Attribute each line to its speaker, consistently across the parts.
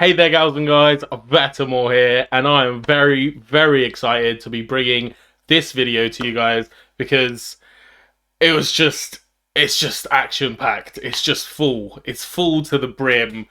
Speaker 1: Hey there, gals and guys, Vetemor here, and I am very, very excited to be bringing this video to you guys because it's just action packed. It's just full. It's full to the brim.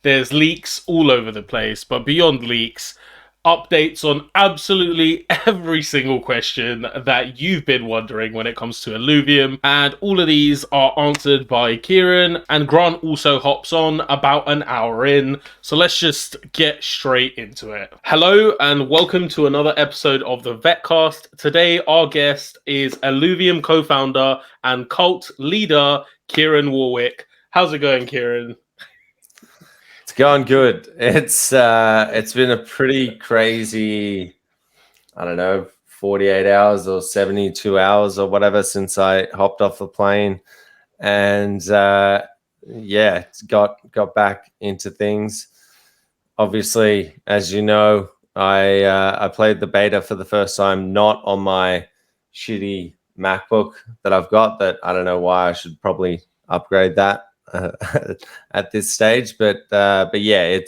Speaker 1: There's leaks all over the place, but beyond leaks, updates on absolutely every single question that you've been wondering when it comes to Illuvium, and all of these are answered by Kieran, and Grant also hops on about an hour in, so let's just get straight into it. Hello and welcome to another episode of the Vetcast. Today our guest is Illuvium co-founder and cult leader Kieran Warwick. How's it going, Kieran?
Speaker 2: Going good. It's been a pretty crazy, I don't know, 48 hours or 72 hours or whatever since I hopped off the plane, and it's got back into things. Obviously, as you know, I played the beta for the first time, not on my shitty MacBook that I've got. That I don't know why I should probably upgrade that. At this stage, but yeah,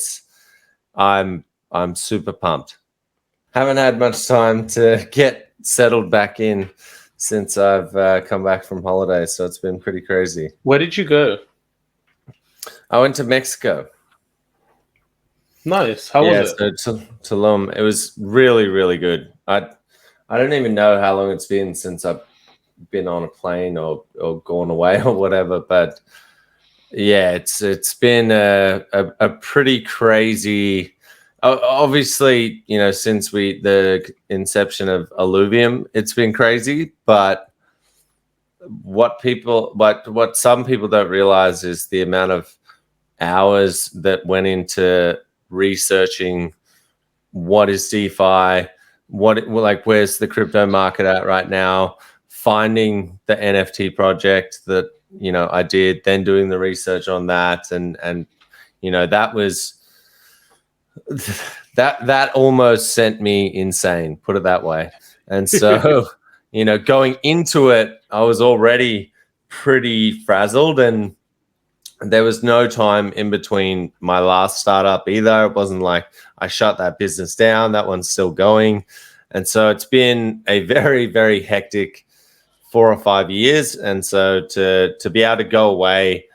Speaker 2: I'm super pumped. Haven't had much time to get settled back in since I've come back from holiday, so it's been pretty crazy.
Speaker 1: Where did you go?
Speaker 2: I went to Mexico.
Speaker 1: Nice. How was it?
Speaker 2: So Tulum. It was really, really good. I don't even know how long it's been since I've been on a plane or gone away or whatever, but yeah, it's been a pretty crazy. Obviously, you know, since the inception of Illuvium, it's been crazy. But what some people don't realize is the amount of hours that went into researching what is DeFi, where's the crypto market at right now, finding the NFT project that I did, then doing the research on that, and that was that almost sent me insane, put it that way. And so going into it, I was already pretty frazzled, and there was no time in between my last startup either. It wasn't like I shut that business down. That one's still going. And so it's been a very, very hectic 4 or 5 years, and so to be able to go away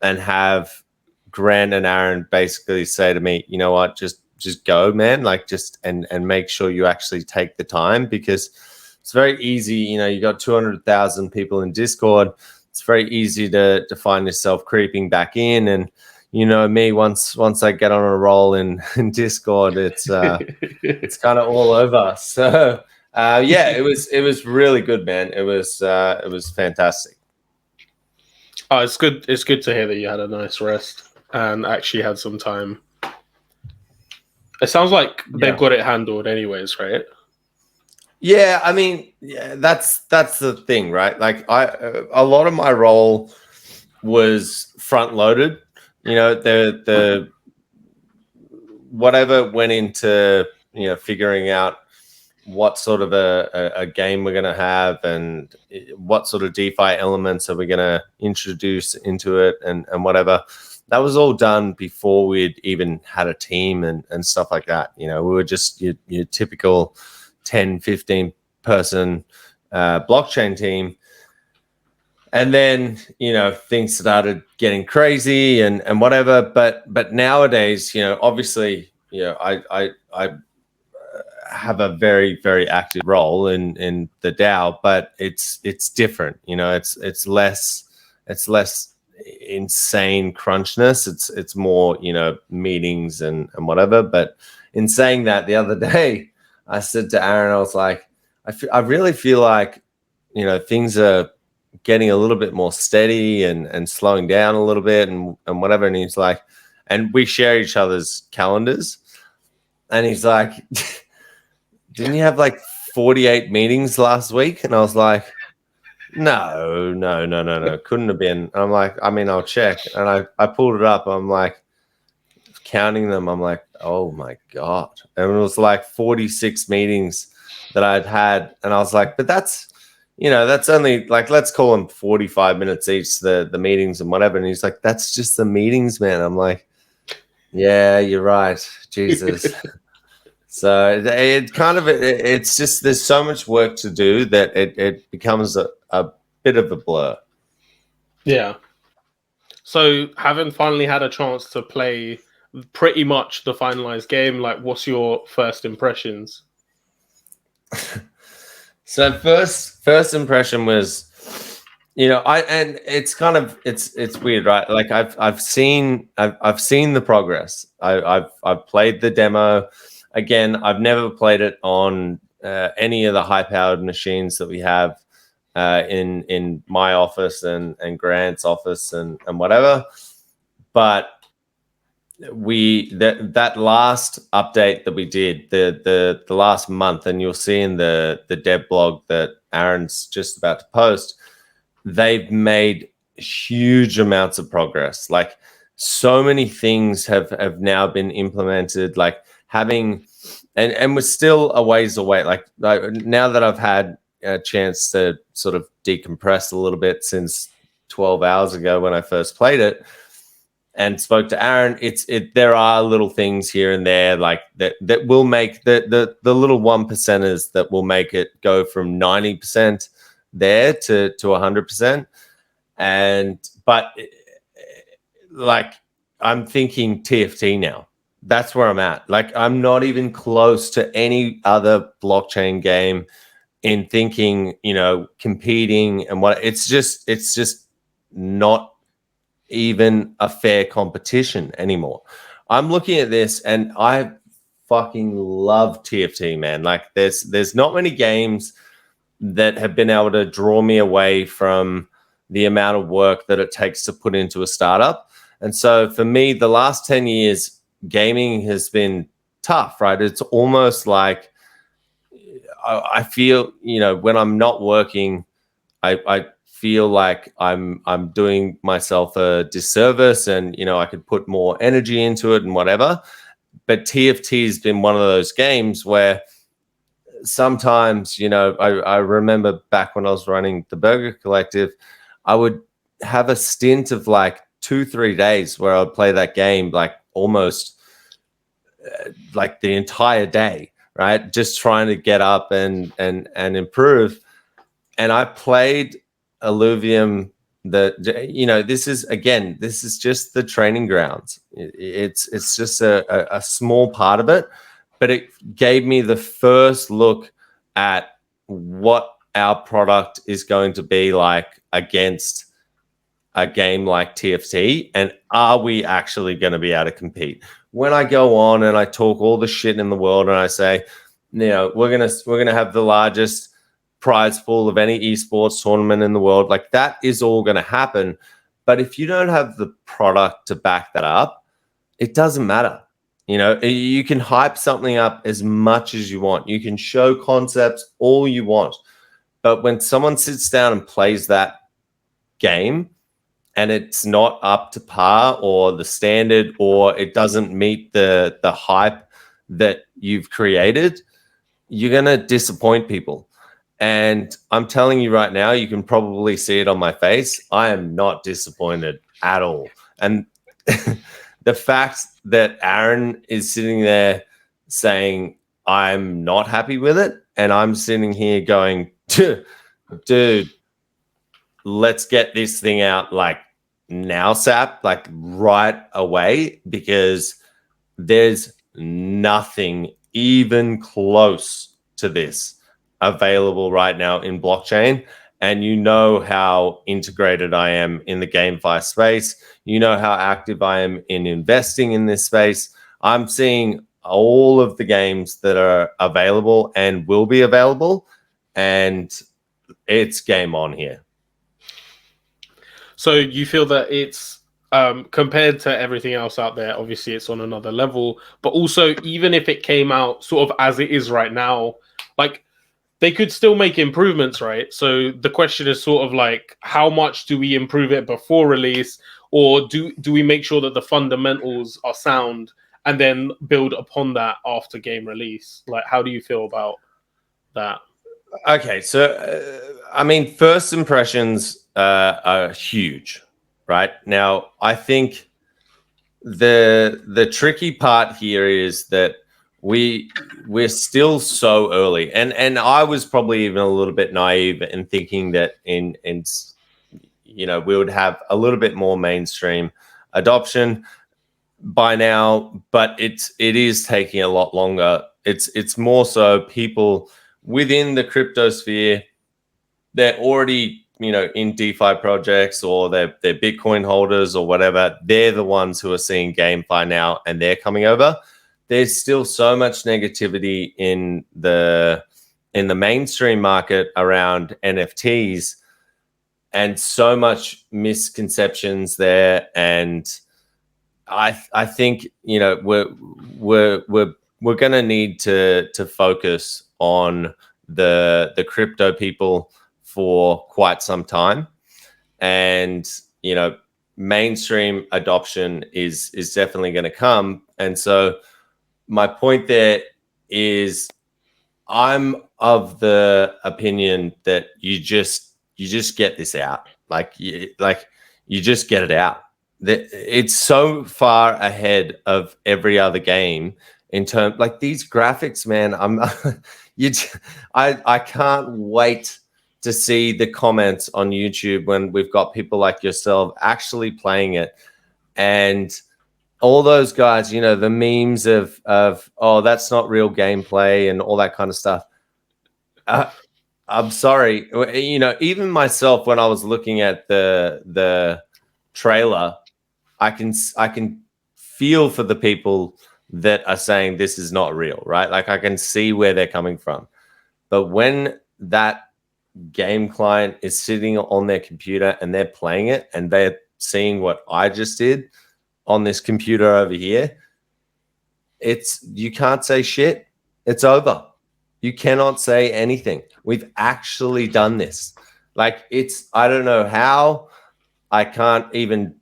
Speaker 2: and have Grant and Aaron basically say to me, you know what, just go, man, and make sure you actually take the time, because it's very easy. You got 200,000 people in Discord. It's very easy to find yourself creeping back in, and me, once I get on a roll in Discord, it's kind of all over. So. It was really good, man. It was fantastic.
Speaker 1: Oh, it's good. It's good to hear that you had a nice rest and actually had some time. It sounds like they've got it handled, anyways, right?
Speaker 2: Yeah, I mean, that's the thing, right? Like, a lot of my role was front loaded. The whatever went into figuring out what sort of a game we're going to have, and what sort of DeFi elements are we going to introduce into it, and whatever. That was all done before we'd even had a team and stuff like that. We were just your typical 10, 15 person blockchain team. And then, things started getting crazy and whatever. But nowadays, obviously, I have a very, very active role in the DAO, but it's different. It's less insane crunchness. It's more meetings and whatever. But in saying that, the other day I said to Aaron, I was like, I really feel like things are getting a little bit more steady and slowing down a little bit and whatever. And he's like, and we share each other's calendars, and he's like, didn't you have like 48 meetings last week? And I was like, no, couldn't have been. And I'm like, I mean, I'll check. And I pulled it up. I'm like, counting them. I'm like, oh my God. And it was like 46 meetings that I'd had. And I was like, but that's only like, let's call them 45 minutes each, the meetings and whatever. And he's like, that's just the meetings, man. I'm like, Yeah, you're right. Jesus. So it kind of it's just there's so much work to do that it becomes a bit of a blur.
Speaker 1: Yeah. So, having finally had a chance to play pretty much the finalized game, like, what's your first impressions?
Speaker 2: So first impression was, and it's kind of it's weird, right? Like I've seen the progress. I've played the demo. Again, I've never played it on any of the high powered machines that we have in my office and Grant's office and whatever. But that last update that we did the last month, and you'll see in the dev blog that Aaron's just about to post, they've made huge amounts of progress. Like so many things have now been implemented, like having and we're still a ways away. Like now that I've had a chance to sort of decompress a little bit since 12 hours ago when I first played it and spoke to Aaron, there are little things here and there like that will make the little 1%ers that will make it go from 90% there to 100%. But like I'm thinking TFT now. That's where I'm at. Like I'm not even close to any other blockchain game in thinking, competing and what it's just not even a fair competition anymore. I'm looking at this and I fucking love TFT, man. Like there's not many games that have been able to draw me away from the amount of work that it takes to put into a startup. And so for me, the last 10 years, gaming has been tough, right? It's almost like I feel, when I'm not working, I feel like I'm doing myself a disservice, and I could put more energy into it and whatever. But TFT has been one of those games where sometimes, I remember back when I was running the Burger Collective, I would have a stint of like 2-3 days where I'd play that game like almost like the entire day, right? Just trying to get up and improve. And I played Illuvium. This is just the training grounds. It's just a small part of it, but it gave me the first look at what our product is going to be like against a game like TFT, and are we actually going to be able to compete? When I go on and I talk all the shit in the world and I say, we're gonna have the largest prize pool of any esports tournament in the world, like that is all going to happen. But if you don't have the product to back that up, it doesn't matter. You can hype something up as much as you want. You can show concepts all you want. But when someone sits down and plays that game and it's not up to par or the standard, or it doesn't meet the hype that you've created, you're going to disappoint people. And I'm telling you right now, you can probably see it on my face. I am not disappointed at all. And the fact that Aaron is sitting there saying, I'm not happy with it, and I'm sitting here going, dude, let's get this thing out like now, Sap, like right away, because there's nothing even close to this available right now in blockchain. And you know how integrated I am in the GameFi space. You know how active I am in investing in this space. I'm seeing all of the games that are available and will be available, and it's game on here.
Speaker 1: So you feel that it's compared to everything else out there, obviously it's on another level, but also even if it came out sort of as it is right now, like they could still make improvements, right? So the question is sort of like, how much do we improve it before release, or do we make sure that the fundamentals are sound and then build upon that after game release? Like, how do you feel about that?
Speaker 2: Okay, so I mean, first impressions are huge, right? Now, I think the tricky part here is that we're still so early, and I was probably even a little bit naive in thinking that in we would have a little bit more mainstream adoption by now, but it is taking a lot longer. It's more so people within the crypto sphere, they're already in DeFi projects, or they're Bitcoin holders or whatever. They're the ones who are seeing GameFi now, and they're coming over. There's still so much negativity in the mainstream market around NFTs, and so much misconceptions there. And I think we're going to need to focus on the crypto people for quite some time, and mainstream adoption is definitely going to come. And so my point there is, I'm of the opinion that you just get this out, like you just get it out. It's so far ahead of every other game in terms, like, these graphics, man. I can't wait to see the comments on YouTube when we've got people like yourself actually playing it, and all those guys, the memes of oh, that's not real gameplay and all that kind of stuff. I'm sorry, even myself, when I was looking at the trailer, I can feel for the people that are saying this is not real, right? Like, I can see where they're coming from. But when that game client is sitting on their computer and they're playing it, and they're seeing what I just did on this computer over here, you can't say shit. It's over. You cannot say anything. We've actually done this. Like, I don't know how. I can't even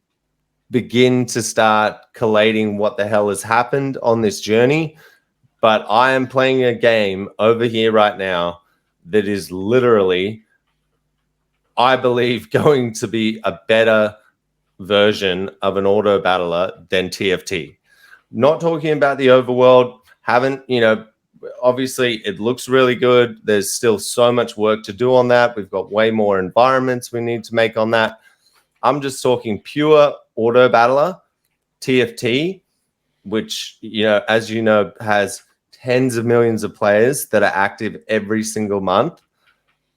Speaker 2: begin to start collating what the hell has happened on this journey. But I am playing a game over here right now that is literally, I believe, going to be a better version of an auto battler than TFT. Not talking about the overworld. Obviously it looks really good. There's still so much work to do on that. We've got way more environments we need to make on that. I'm just talking pure auto battler. TFT, which, as you know, has tens of millions of players that are active every single month.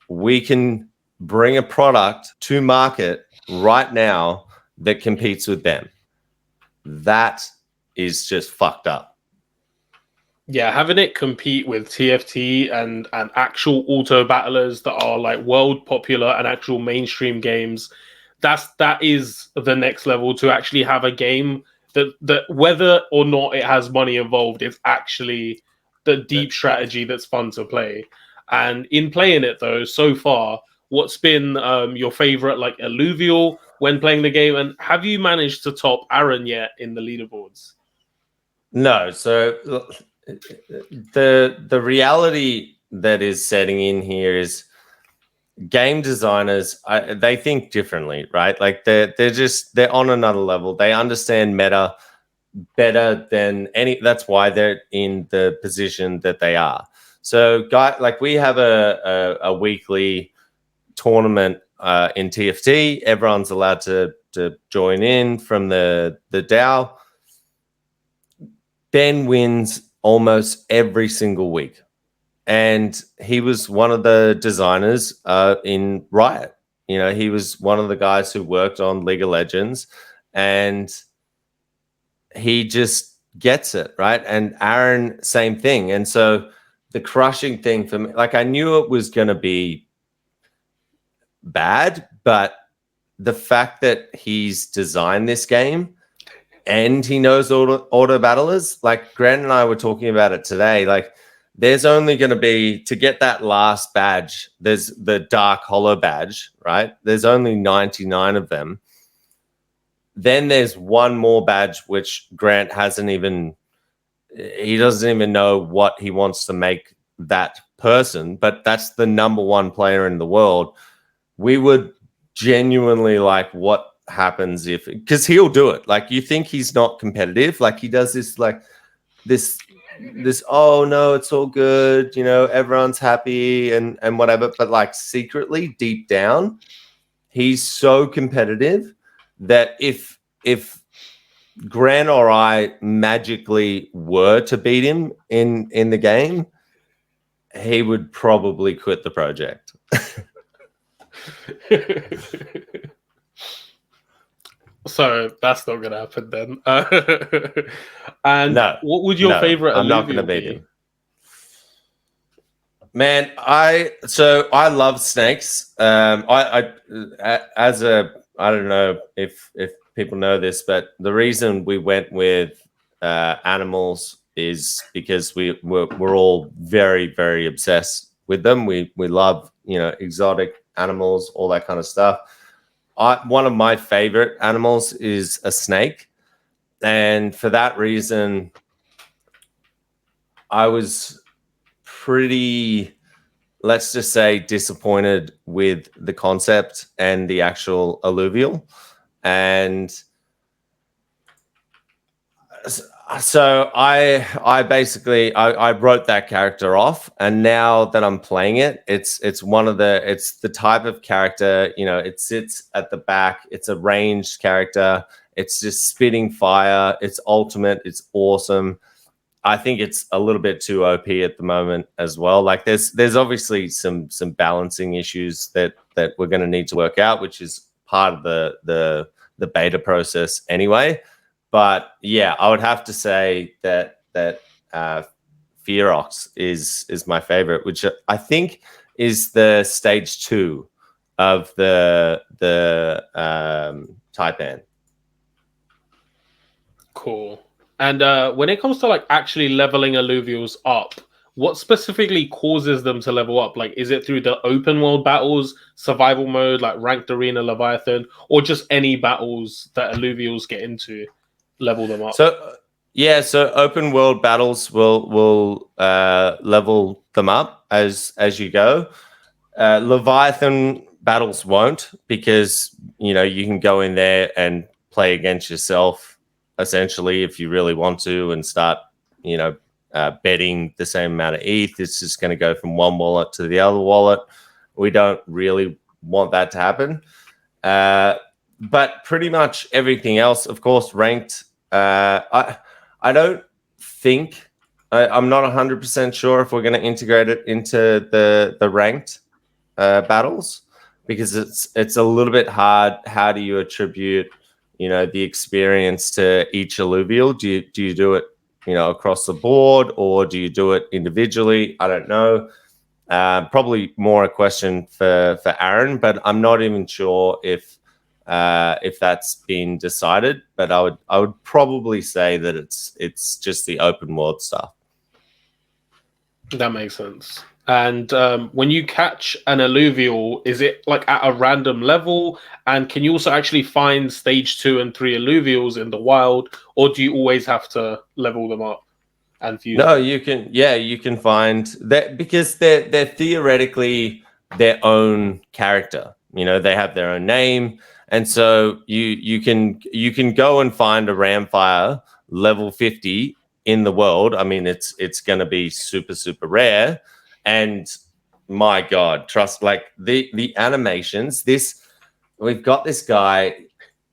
Speaker 2: We can bring a product to market right now that competes with them. That is just fucked up.
Speaker 1: Yeah, having it compete with TFT and actual auto battlers that are like world popular and actual mainstream games, that is the next level. To actually have a game that whether or not it has money involved, it's actually the deep strategy that's fun to play. And in playing it though, so far, what's been your favorite like Illuvial when playing the game, and have you managed to top Aaron yet in the leaderboards?
Speaker 2: No, so the reality that is setting in here is game designers, they think differently, right? Like, they're on another level. They understand meta better than any. That's why they're in the position that they are. So, we have a weekly tournament in TFT. Everyone's allowed to join in from the DAO. Ben wins almost every single week, and he was one of the designers in Riot. He was one of the guys who worked on League of Legends, and he just gets it, right? And Aaron, same thing. And so the crushing thing for me, like, I knew it was going to be bad, but the fact that he's designed this game and he knows auto battlers, like Grant and I were talking about it today, like, there's only going to be, to get that last badge, there's the Dark Hollow badge, right? There's only 99 of them. Then there's one more badge, which Grant he doesn't even know what he wants to make that person, but that's the number one player in the world. We would genuinely like, what happens if, because he'll do it. Like, you think he's not competitive, like he does this, like this oh no, it's all good, you know, everyone's happy and whatever, but like secretly deep down he's so competitive that if Grant or I magically were to beat him in the game, he would probably quit the project.
Speaker 1: So that's not gonna happen then. And
Speaker 2: No,
Speaker 1: what would your favorite
Speaker 2: I'm not going to
Speaker 1: Illuvial
Speaker 2: beat
Speaker 1: be?
Speaker 2: him. Man, I love snakes. I don't know if people know this, but the reason we went with animals is because we're all very, very obsessed with them. We love, you know, exotic animals, all that kind of stuff. One of my favorite animals is a snake, and for that reason, I was pretty, let's just say, disappointed with the concept and the actual Illuvial. And so I basically I wrote that character off, and now that I'm playing it, it's the type of character, you know, it sits at the back, it's a ranged character, it's just spitting fire, it's ultimate, it's awesome. I think it's a little bit too OP at the moment as well. Like, there's obviously some balancing issues that we're going to need to work out, which is part of the beta process anyway. But yeah, I would have to say that Fearox is my favorite, which I think is the stage 2 of the Taipan.
Speaker 1: Cool. And when it comes to like actually leveling Illuvials up, what specifically causes them to level up? Like, is it through the open world battles, survival mode, like ranked arena, Leviathan, or just any battles that Illuvials get into level them up?
Speaker 2: So yeah, so open world battles will level them up as you go. Leviathan battles won't, because, you know, you can go in there and play against yourself essentially if you really want to, and start, you know, betting the same amount of ETH. It's just going to go from one wallet to the other wallet. We don't really want that to happen. But pretty much everything else, of course, ranked. I don't think, I'm not 100% sure if we're going to integrate it into the ranked battles, because it's a little bit hard. How do you attribute, you know, the experience to each Illuvial? Do you do it, you know, across the board, or do you do it individually? I don't know. Probably more a question for Aaron, but I'm not even sure if that's been decided. But I would probably say that it's just the open world stuff.
Speaker 1: That makes sense. And when you catch an Illuvial, is it like at a random level? And can you also actually find stage 2 and 3 Illuvials in the wild, or do you always have to level them up and fuse
Speaker 2: No,
Speaker 1: them?
Speaker 2: you can. Yeah, you can find that, because they're theoretically their own character. You know, they have their own name, and so you can go and find a Ramfire level 50 in the world. I mean, it's going to be super, super rare. And my God, trust, like the animations. We've got this guy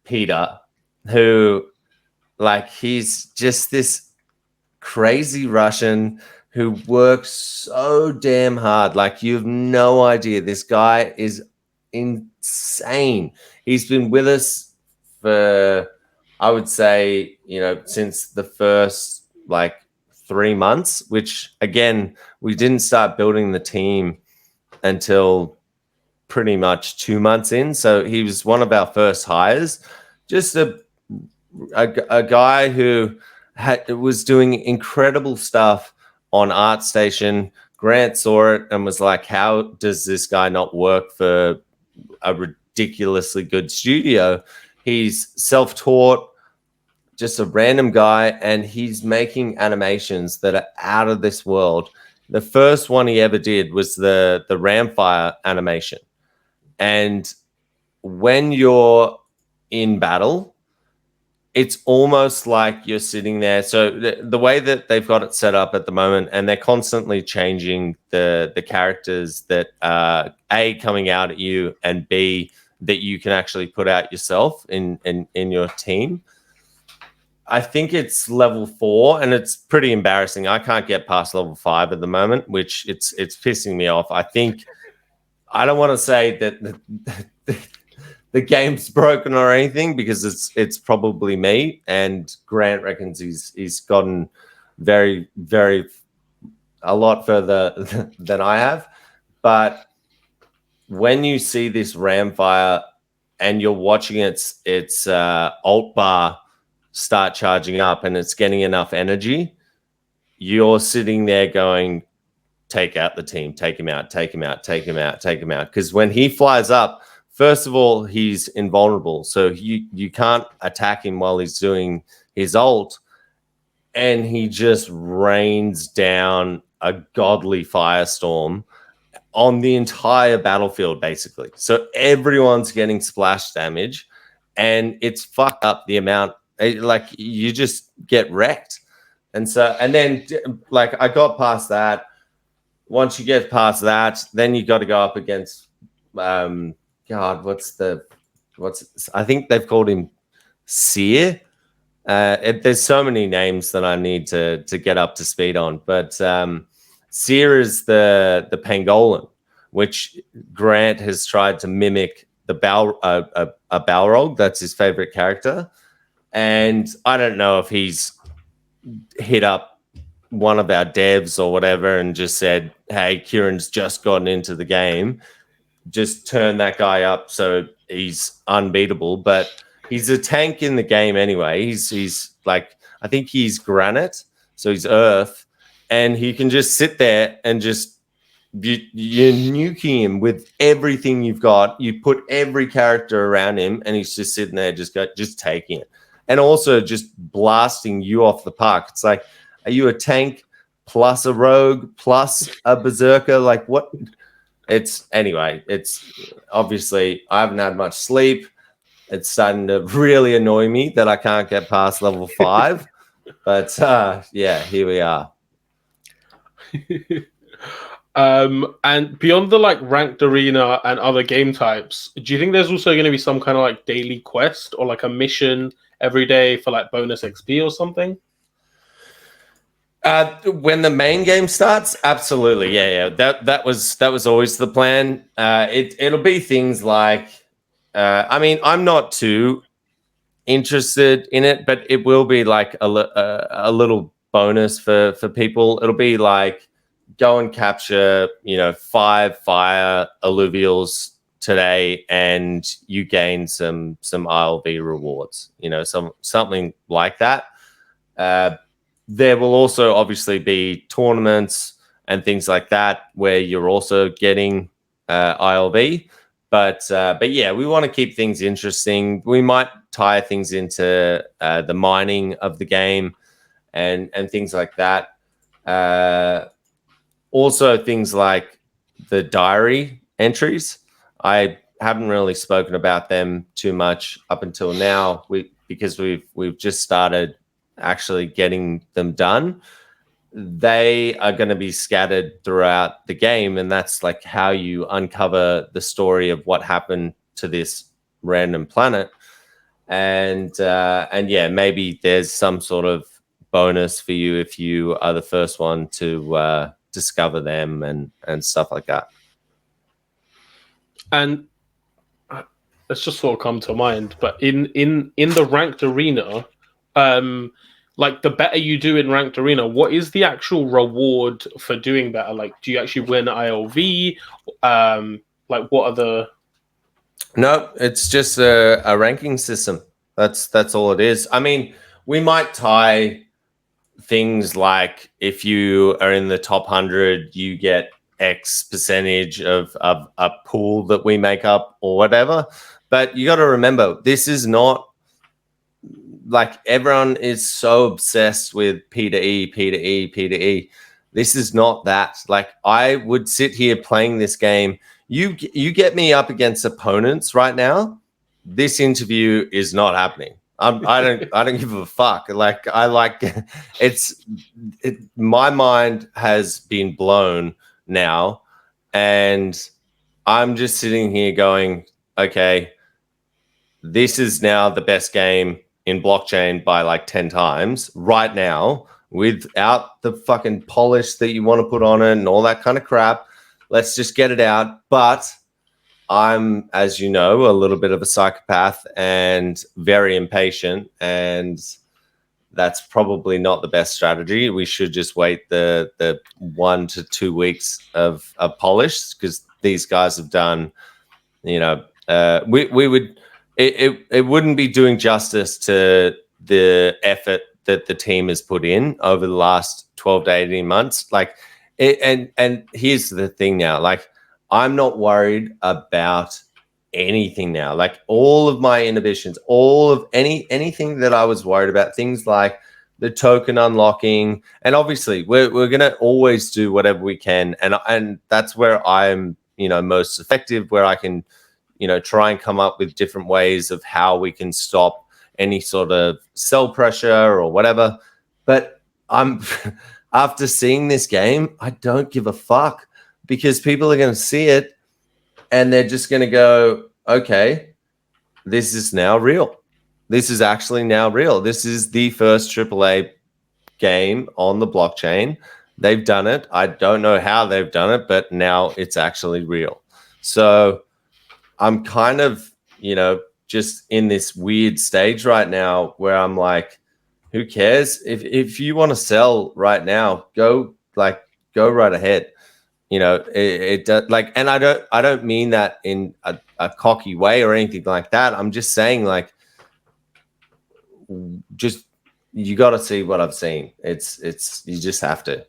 Speaker 2: Peter, who, like, he's just this crazy Russian who works so damn hard. Like, you have no idea. This guy is insane. He's been with us for, I would say, you know, since the first like 3 months, which again, we didn't start building the team until pretty much 2 months in. So he was one of our first hires. Just a guy who was doing incredible stuff on ArtStation. Grant saw it and was like, how does this guy not work for a ridiculously good studio? He's self-taught, just a random guy, and he's making animations that are out of this world. The first one he ever did was the Ramfire animation. And when you're in battle, it's almost like you're sitting there. So the way that they've got it set up at the moment, and they're constantly changing the characters that are A, coming out at you, and B, that you can actually put out yourself in your team. I think it's level 4, and it's pretty embarrassing. I can't get past level 5 at the moment, which it's pissing me off. I think I don't want to say that the game's broken or anything, because it's probably me. And Grant reckons he's gotten very, very a lot further than I have. But when you see this Ramfire and you're watching its alt bar start charging up and it's getting enough energy, you're sitting there going, take out the team, take him out, take him out, take him out, take him out. Because when he flies up, first of all, he's invulnerable. So you can't attack him while he's doing his ult. And he just rains down a godly firestorm on the entire battlefield, basically. So everyone's getting splash damage, and it's fucked up the amount. Like, you just get wrecked. And then like, I got past that. Once you get past that, then you got to go up against God, I think they've called him Seer. There's so many names that I need to get up to speed on, but Seer is the pangolin, which Grant has tried to mimic a Balrog. That's his favorite character. And I don't know if he's hit up one of our devs or whatever and just said, hey, Kieran's just gotten into the game, just turn that guy up so he's unbeatable. But he's a tank in the game anyway. He's like, I think he's granite, so he's earth, and he can just sit there and just you're nuking him with everything you've got. You put every character around him, and he's just sitting there, just taking it, and also just blasting you off the park. It's like, are you a tank plus a rogue plus a berserker? Like, what? It's obviously, I haven't had much sleep. It's starting to really annoy me that I can't get past level 5. But yeah, here we are.
Speaker 1: And beyond the like ranked arena and other game types, do you think there's also going to be some kind of like daily quest or like a mission every day for like bonus XP or something?
Speaker 2: When the main game starts, absolutely, yeah. That was always the plan. It'll be things like, I mean, I'm not too interested in it, but it will be like a little bonus for people. It'll be like, go and capture 5 fire Illuvials today, and you gain some ILV rewards. Something like that. There will also obviously be tournaments and things like that where you're also getting ILV. But yeah, we want to keep things interesting. We might tie things into the mining of the game and things like that. Also, things like the diary entries. I haven't really spoken about them too much up until now, because we've just started actually getting them done. They are going to be scattered throughout the game, and that's like how you uncover the story of what happened to this random planet. And yeah, maybe there's some sort of bonus for you if you are the first one to discover them and stuff like that.
Speaker 1: And it's just sort of come to mind, but in the ranked arena, like the better you do in ranked arena, what is the actual reward for doing better? Like, do you actually win ILV? Like, what are the?
Speaker 2: No, it's just a ranking system. That's all it is. I mean, we might tie things like, if you are in the top 100, you get X percentage of a pool that we make up or whatever. But you got to remember, this is not like, everyone is so obsessed with P to E, P to E, P to E. This is not that. Like, I would sit here playing this game. You get me up against opponents right now, this interview is not happening. I don't give a fuck. Like my mind has been blown now, and I'm just sitting here going, okay, this is now the best game in blockchain by like 10 times right now, without the fucking polish that you want to put on it and all that kind of crap. Let's just get it out. But I'm, as you know, a little bit of a psychopath and very impatient, and that's probably not the best strategy. We should just wait the 1 to 2 weeks of polish, because these guys have done, you know, we would, it wouldn't be doing justice to the effort that the team has put in over the last 12 to 18 months. Like, and here's the thing now, like, I'm not worried about anything now. Like, all of my inhibitions, all of anything that I was worried about, things like the token unlocking, and obviously we're gonna always do whatever we can, and that's where I'm, you know, most effective, where I can, you know, try and come up with different ways of how we can stop any sort of sell pressure or whatever. But I'm after seeing this game, I don't give a fuck, because people are going to see it and they're just going to go, okay, this is now real. This is actually now real. This is the first AAA game on the blockchain. They've done it. I don't know how they've done it, but now it's actually real. So I'm kind of, you know, just in this weird stage right now where I'm like, who cares? If you want to sell right now, go right ahead. You know, it does, like, and I don't mean that in a cocky way or anything like that. I'm just saying, like, just, you got to see what I've seen. It's you just have to.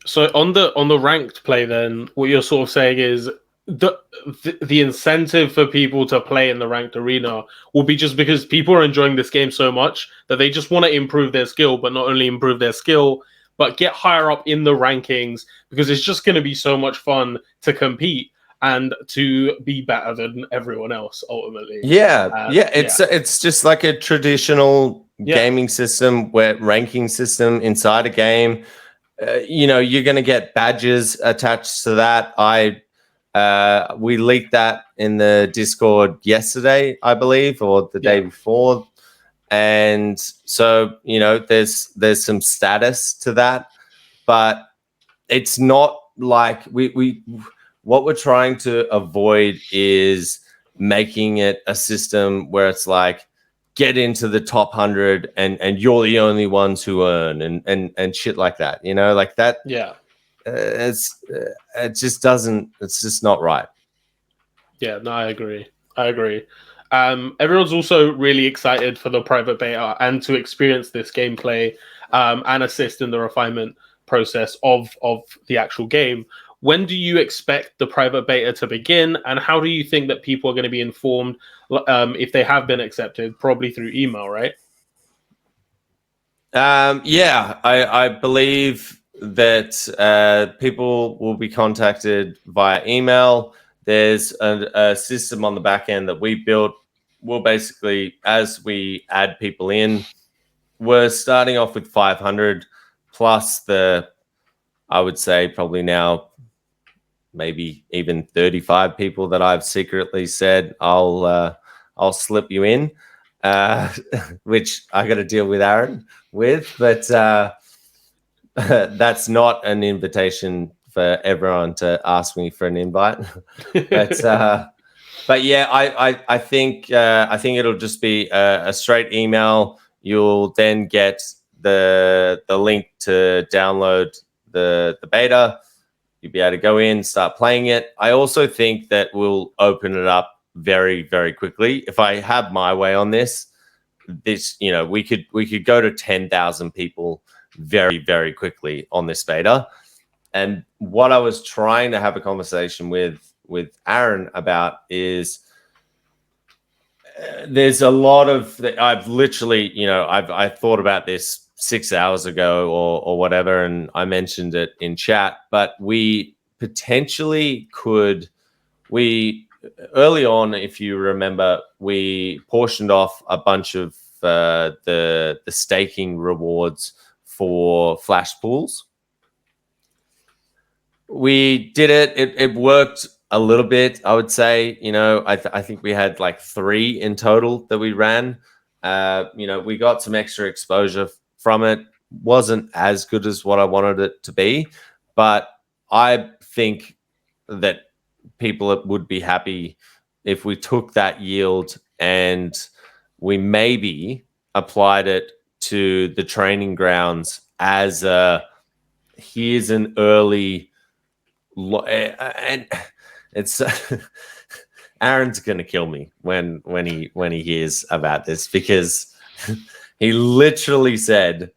Speaker 1: So on the ranked play, then what you're sort of saying is the incentive for people to play in the ranked arena will be just because people are enjoying this game so much that they just want to improve their skill, but not only improve their skill, but get higher up in the rankings, because it's just going to be so much fun to compete and to be better than everyone else ultimately.
Speaker 2: It's just like a traditional gaming system, where ranking system inside a game. You know, you're going to get badges attached to that. We leaked that in the Discord yesterday, I believe, or the day before. And so, you know, there's some status to that, but it's not like what we're trying to avoid is making it a system where it's like, get into the top 100 and you're the only ones who earn and shit like that, you know, like that. It just doesn't, it's just not right.
Speaker 1: No, I agree. Everyone's also really excited for the private beta and to experience this gameplay and assist in the refinement process of the actual game. When do you expect the private beta to begin, and how do you think that people are going to be informed if they have been accepted? Probably through email, right?
Speaker 2: I believe that people will be contacted via email. There's a system on the back end that we built. We'll basically, as we add people in, we're starting off with 500 plus I would say probably now maybe even 35 people that I've secretly said I'll slip you in, which I got to deal with Aaron with, but that's not an invitation for everyone to ask me for an invite. But yeah, I think it'll just be a straight email. You'll then get the link to download the beta. You'll be able to go in, start playing it. I also think that we'll open it up very, very quickly. If I have my way on this, you know, we could go to 10,000 people very, very quickly on this beta. And what I was trying to have a conversation with Aaron about is there's a lot of, I've literally, you know, I thought about this 6 hours ago or whatever, and I mentioned it in chat, but we potentially could, we early on, if you remember, we portioned off a bunch of the staking rewards for flash pools. We did it. It worked a little bit, I would say. I think we had like 3 in total that we ran. We got some extra exposure from it. Wasn't as good as what I wanted it to be, but I think that people would be happy if we took that yield and we maybe applied it to the training grounds as here's an early and it's Aaron's gonna kill me when he hears about this, because he literally said,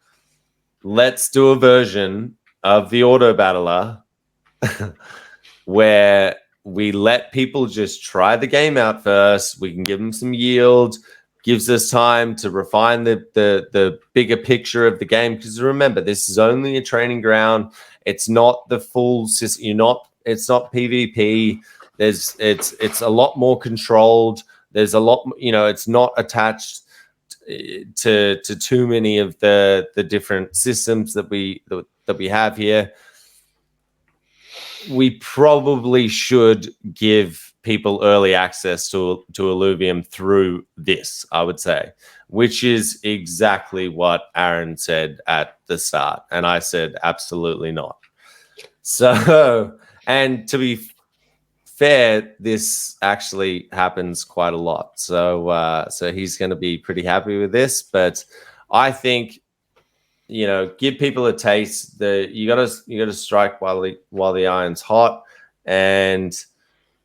Speaker 2: let's do a version of the auto battler where we let people just try the game out first. We can give them some yield, gives us time to refine the bigger picture of the game. Because remember, this is only a training ground. It's not the full system. It's not PvP. It's a lot more controlled. There's a lot. It's not attached to too many of the different systems that we have here. We probably should give people early access to Illuvium through this, I would say, which is exactly what Aaron said at the start. And I said, absolutely not. So, and to be fair, this actually happens quite a lot. So he's going to be pretty happy with this. But I think, give people a taste. You gotta strike while the iron's hot, and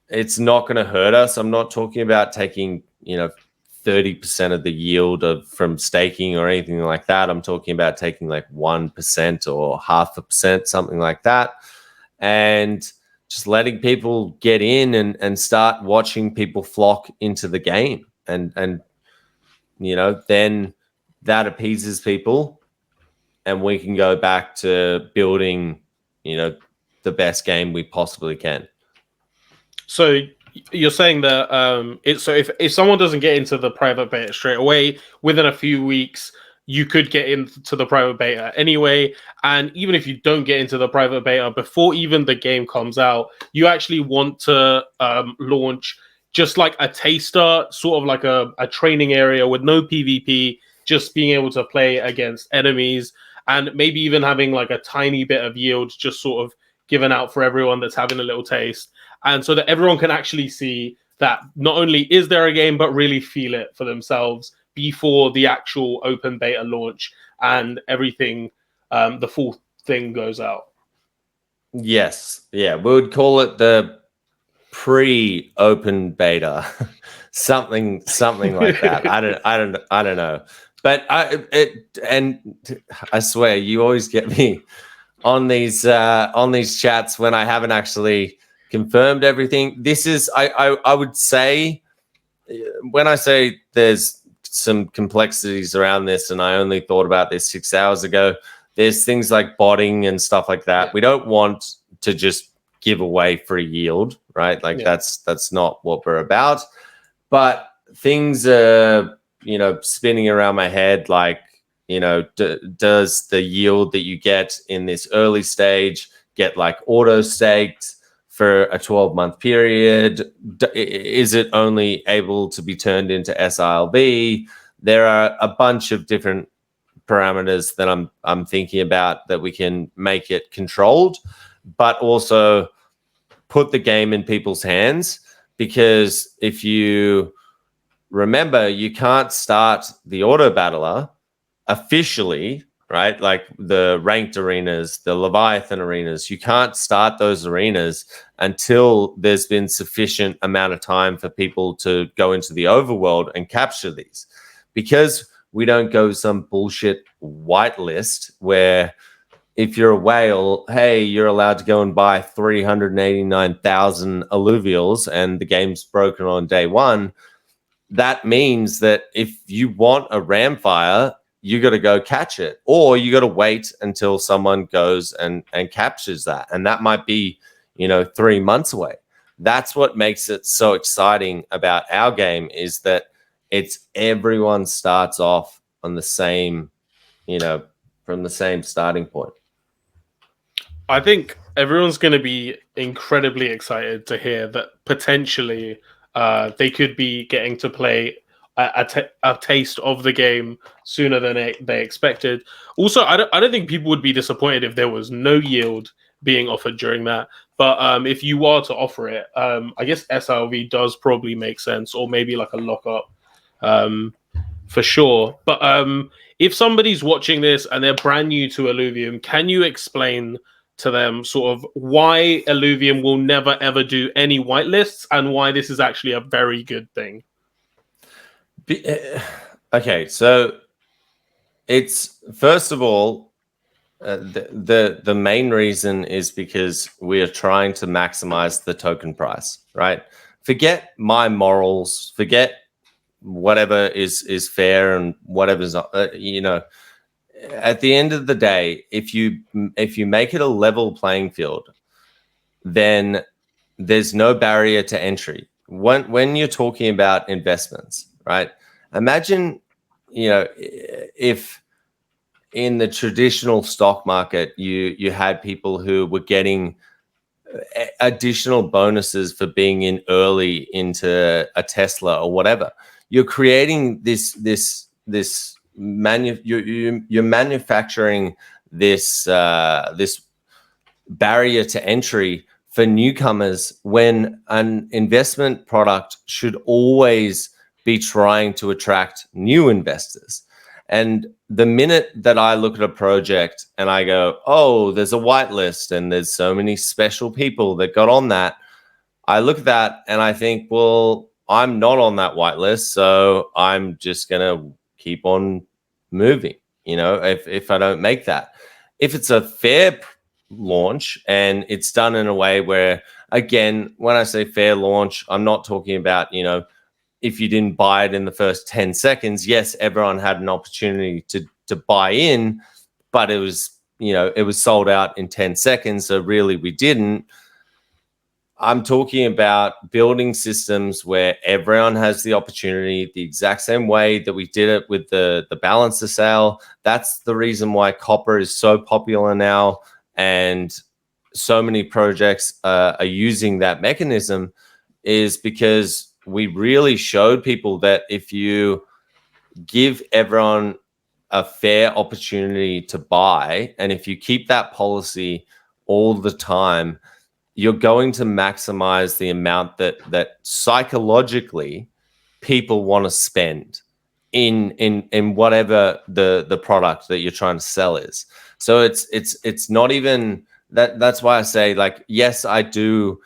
Speaker 2: it's not going to hurt us. I'm not talking about taking 30% of the yield from staking or anything like that. I'm talking about taking like 1% or 0.5%, something like that, and just letting people get in and start watching people flock into the game, and then that appeases people. And we can go back to building, the best game we possibly can.
Speaker 1: So you're saying that if someone doesn't get into the private beta straight away, within a few weeks, you could get into the private beta anyway. And even if you don't get into the private beta before even the game comes out, you actually want to launch just like a taster, sort of like a training area with no PvP, just being able to play against enemies, and maybe even having like a tiny bit of yield just sort of given out for everyone that's having a little taste. And so that everyone can actually see that not only is there a game, but really feel it for themselves before the actual open beta launch and everything, the full thing goes out.
Speaker 2: Yes. Yeah. We would call it the pre-open beta, something like that. I don't know. But I swear, you always get me on these chats when I haven't actually confirmed everything. This is, I would say, when I say there's some complexities around this, and I only thought about this 6 hours ago, there's things like botting and stuff like that. We don't want to just give away free yield, right? Like that's not what we're about. But things are, spinning around my head, like, does the yield that you get in this early stage get like auto staked for a 12-month period? Is it only able to be turned into sILV? There are a bunch of different parameters that I'm thinking about that we can make it controlled, but also put the game in people's hands. Because if you remember, you can't start the auto battler officially, right? Like the ranked arenas, the Leviathan arenas, you can't start those arenas until there's been sufficient amount of time for people to go into the overworld and capture these. Because we don't go some bullshit whitelist where if you're a whale, hey, you're allowed to go and buy 389,000 Illuvials and the game's broken on day one. That means that if you want a Ramfire, you got to go catch it, or you got to wait until someone goes and captures that. And that might be, 3 months away. that's what makes it so exciting about our game, is that it's everyone starts off on the same, from the same starting point.
Speaker 1: I think everyone's going to be incredibly excited to hear that potentially they could be getting to play a taste of the game sooner than they expected. Also, I don't think people would be disappointed if there was no yield being offered during that. But if you are to offer it, I guess sILV does probably make sense, or maybe like a lockup. For sure. But if somebody's watching this and they're brand new to Illuvium, can you explain to them sort of why Illuvium will never ever do any whitelists and why this is actually a very good thing?
Speaker 2: Okay, so it's, first of all, the main reason is because we are trying to maximize the token price, right? Forget my morals, forget whatever is fair and whatever's not, at the end of the day, if you make it a level playing field, then there's no barrier to entry. When you're talking about investments, right? Imagine, if in the traditional stock market, you had people who were getting additional bonuses for being in early into a Tesla or whatever. You're creating you're manufacturing this this barrier to entry for newcomers, when an investment product should always be trying to attract new investors. And the minute that I look at a project and I go, oh, there's a whitelist and there's so many special people that got on that, I look at that and I think, well, I'm not on that whitelist, so I'm just going to keep on moving, if I don't make that. If it's a fair launch and it's done in a way where, again, when I say fair launch, I'm not talking about, if you didn't buy it in the first 10 seconds, yes, everyone had an opportunity to buy in, but it was, it was sold out in 10 seconds. So really we didn't. I'm talking about building systems where everyone has the opportunity, the exact same way that we did it with the balancer sale. That's the reason why copper is so popular now, and so many projects are using that mechanism, is because we really showed people that if you give everyone a fair opportunity to buy, and if you keep that policy all the time, you're going to maximize the amount that psychologically people want to spend in whatever the product that you're trying to sell is. So it's not even that. That's why I say, like, yes, I do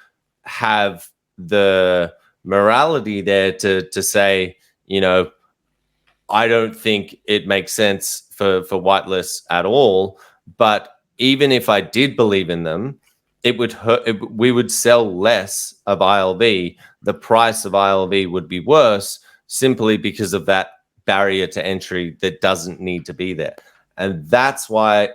Speaker 2: have the morality there to say, I don't think it makes sense for whitelists at all. But even if I did believe in them, it would hurt. We would sell less of ILV. The price of ILV would be worse, simply because of that barrier to entry that doesn't need to be there. And that's why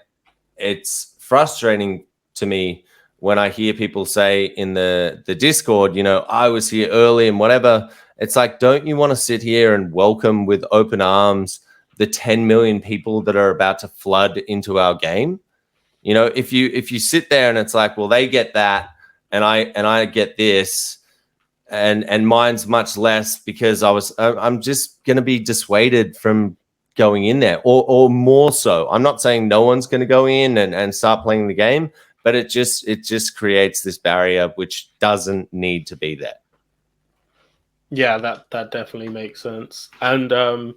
Speaker 2: it's frustrating to me when I hear people say in the Discord, I was here early and whatever. It's like, don't you want to sit here and welcome with open arms the 10 million people that are about to flood into our game? If you sit there and it's like, well, they get that and I get this, and mine's much less because I'm just going to be dissuaded from going in there, or more so. I'm not saying no one's going to go in and start playing the game, but it just creates this barrier which doesn't need to be there.
Speaker 1: Yeah, that definitely makes sense. And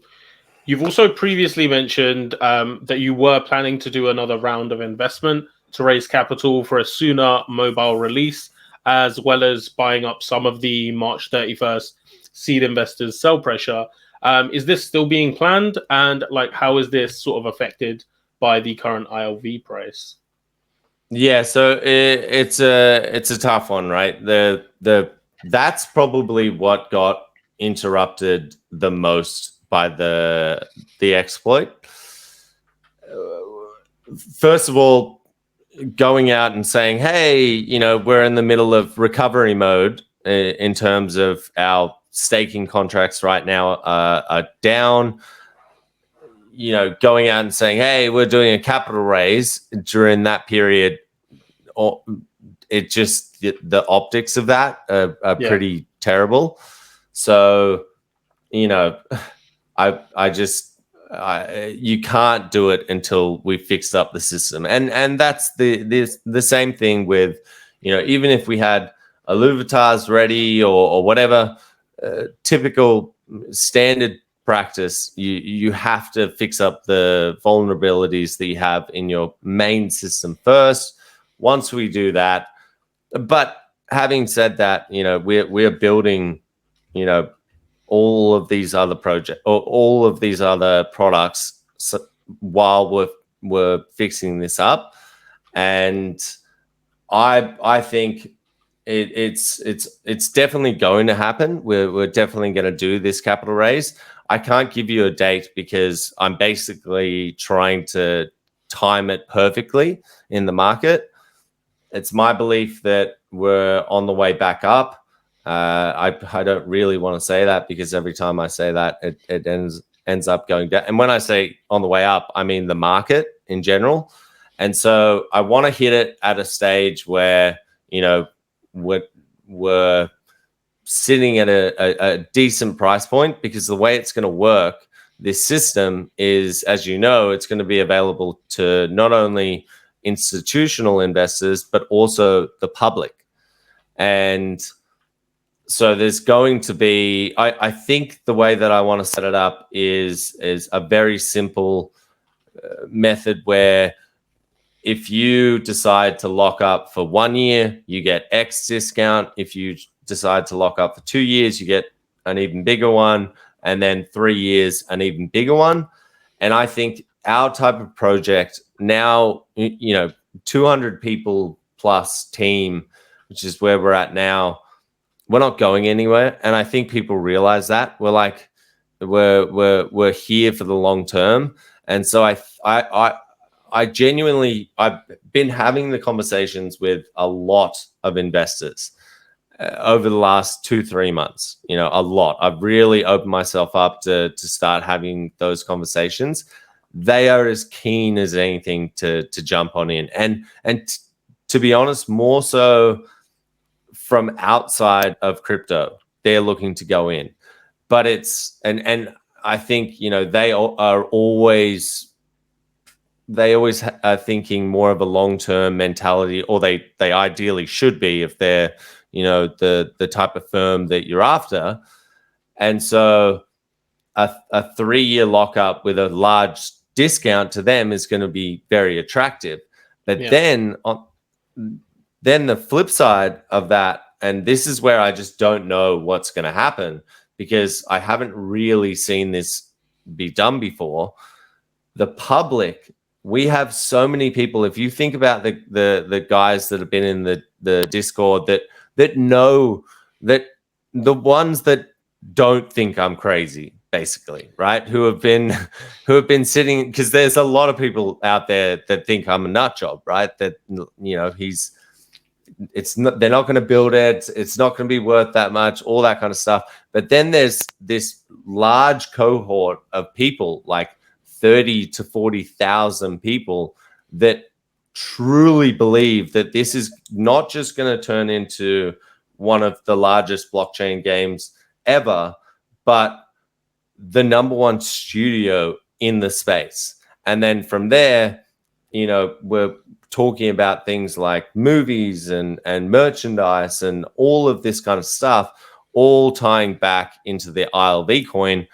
Speaker 1: you've also previously mentioned that you were planning to do another round of investment to raise capital for a sooner mobile release, as well as buying up some of the March 31st seed investors' sell pressure. Is this still being planned? And how is this sort of affected by the current ILV price?
Speaker 2: Yeah, so it's a tough one, right? That's probably what got interrupted the most by the exploit. First of all, going out and saying, hey, we're in the middle of recovery mode, in terms of our staking contracts right now are down. You know, going out and saying, hey, we're doing a capital raise during that period, or it just, the optics of that are pretty terrible. So, you know, you can't do it until we fixed up the system. And that's the same thing with, you know, even if we had Illuvatars ready or whatever, typical standard practice, you have to fix up the vulnerabilities that you have in your main system first. Once we do that, but having said that, you know, we're building, you know, all of these other projects or all of these other products while we're fixing this up, and I think it's definitely going to happen. We're definitely going to do this capital raise. I can't give you a date because I'm basically trying to time it perfectly in the market. It's my belief that we're on the way back up. I don't really want to say that because every time I say that, it ends up going down. And when I say on the way up, I mean the market in general. And so I want to hit it at a stage where, you know, we're sitting at a decent price point, because the way it's going to work, this system is, as you know, it's going to be available to not only institutional investors, but also the public. And so there's going to be, I think the way that I want to set it up is a very simple method where if you decide to lock up for 1 year, you get X discount. If you decide to lock up for 2 years, you get an even bigger one. And then 3 years, an even bigger one. And I think our type of project now, you know, 200 people plus team, which is where we're at now, we're not going anywhere. And I think people realize that. We're like, we're here for the long term. And so I genuinely, I've been having the conversations with a lot of investors over the last 2-3 months, you know, a lot. I've really opened myself up to start having those conversations. They are as keen as anything to jump on in. And to be honest, more so from outside of crypto, they're looking to go in. But it's, and I think, you know, they are always are thinking more of a long-term mentality, or they ideally should be if they're, you know, the type of firm that you're after. And so a 3-year lockup with a large discount to them is going to be very attractive. But then the flip side of that, and this is where I just don't know what's going to happen, because I haven't really seen this be done before. The public, we have so many people. If you think about the guys that have been in the Discord that know, that the ones that don't think I'm crazy, basically, right? Who have been sitting, because there's a lot of people out there that think I'm a nut job, right? That, you know, they're not going to build it. It's not going to be worth that much, all that kind of stuff. But then there's this large cohort of people, like 30 to 40,000 people, that truly believe that this is not just going to turn into one of the largest blockchain games ever, but the #1 studio in the space. And then from there, you know, we're talking about things like movies and merchandise and all of this kind of stuff, all tying back into the ILV coin.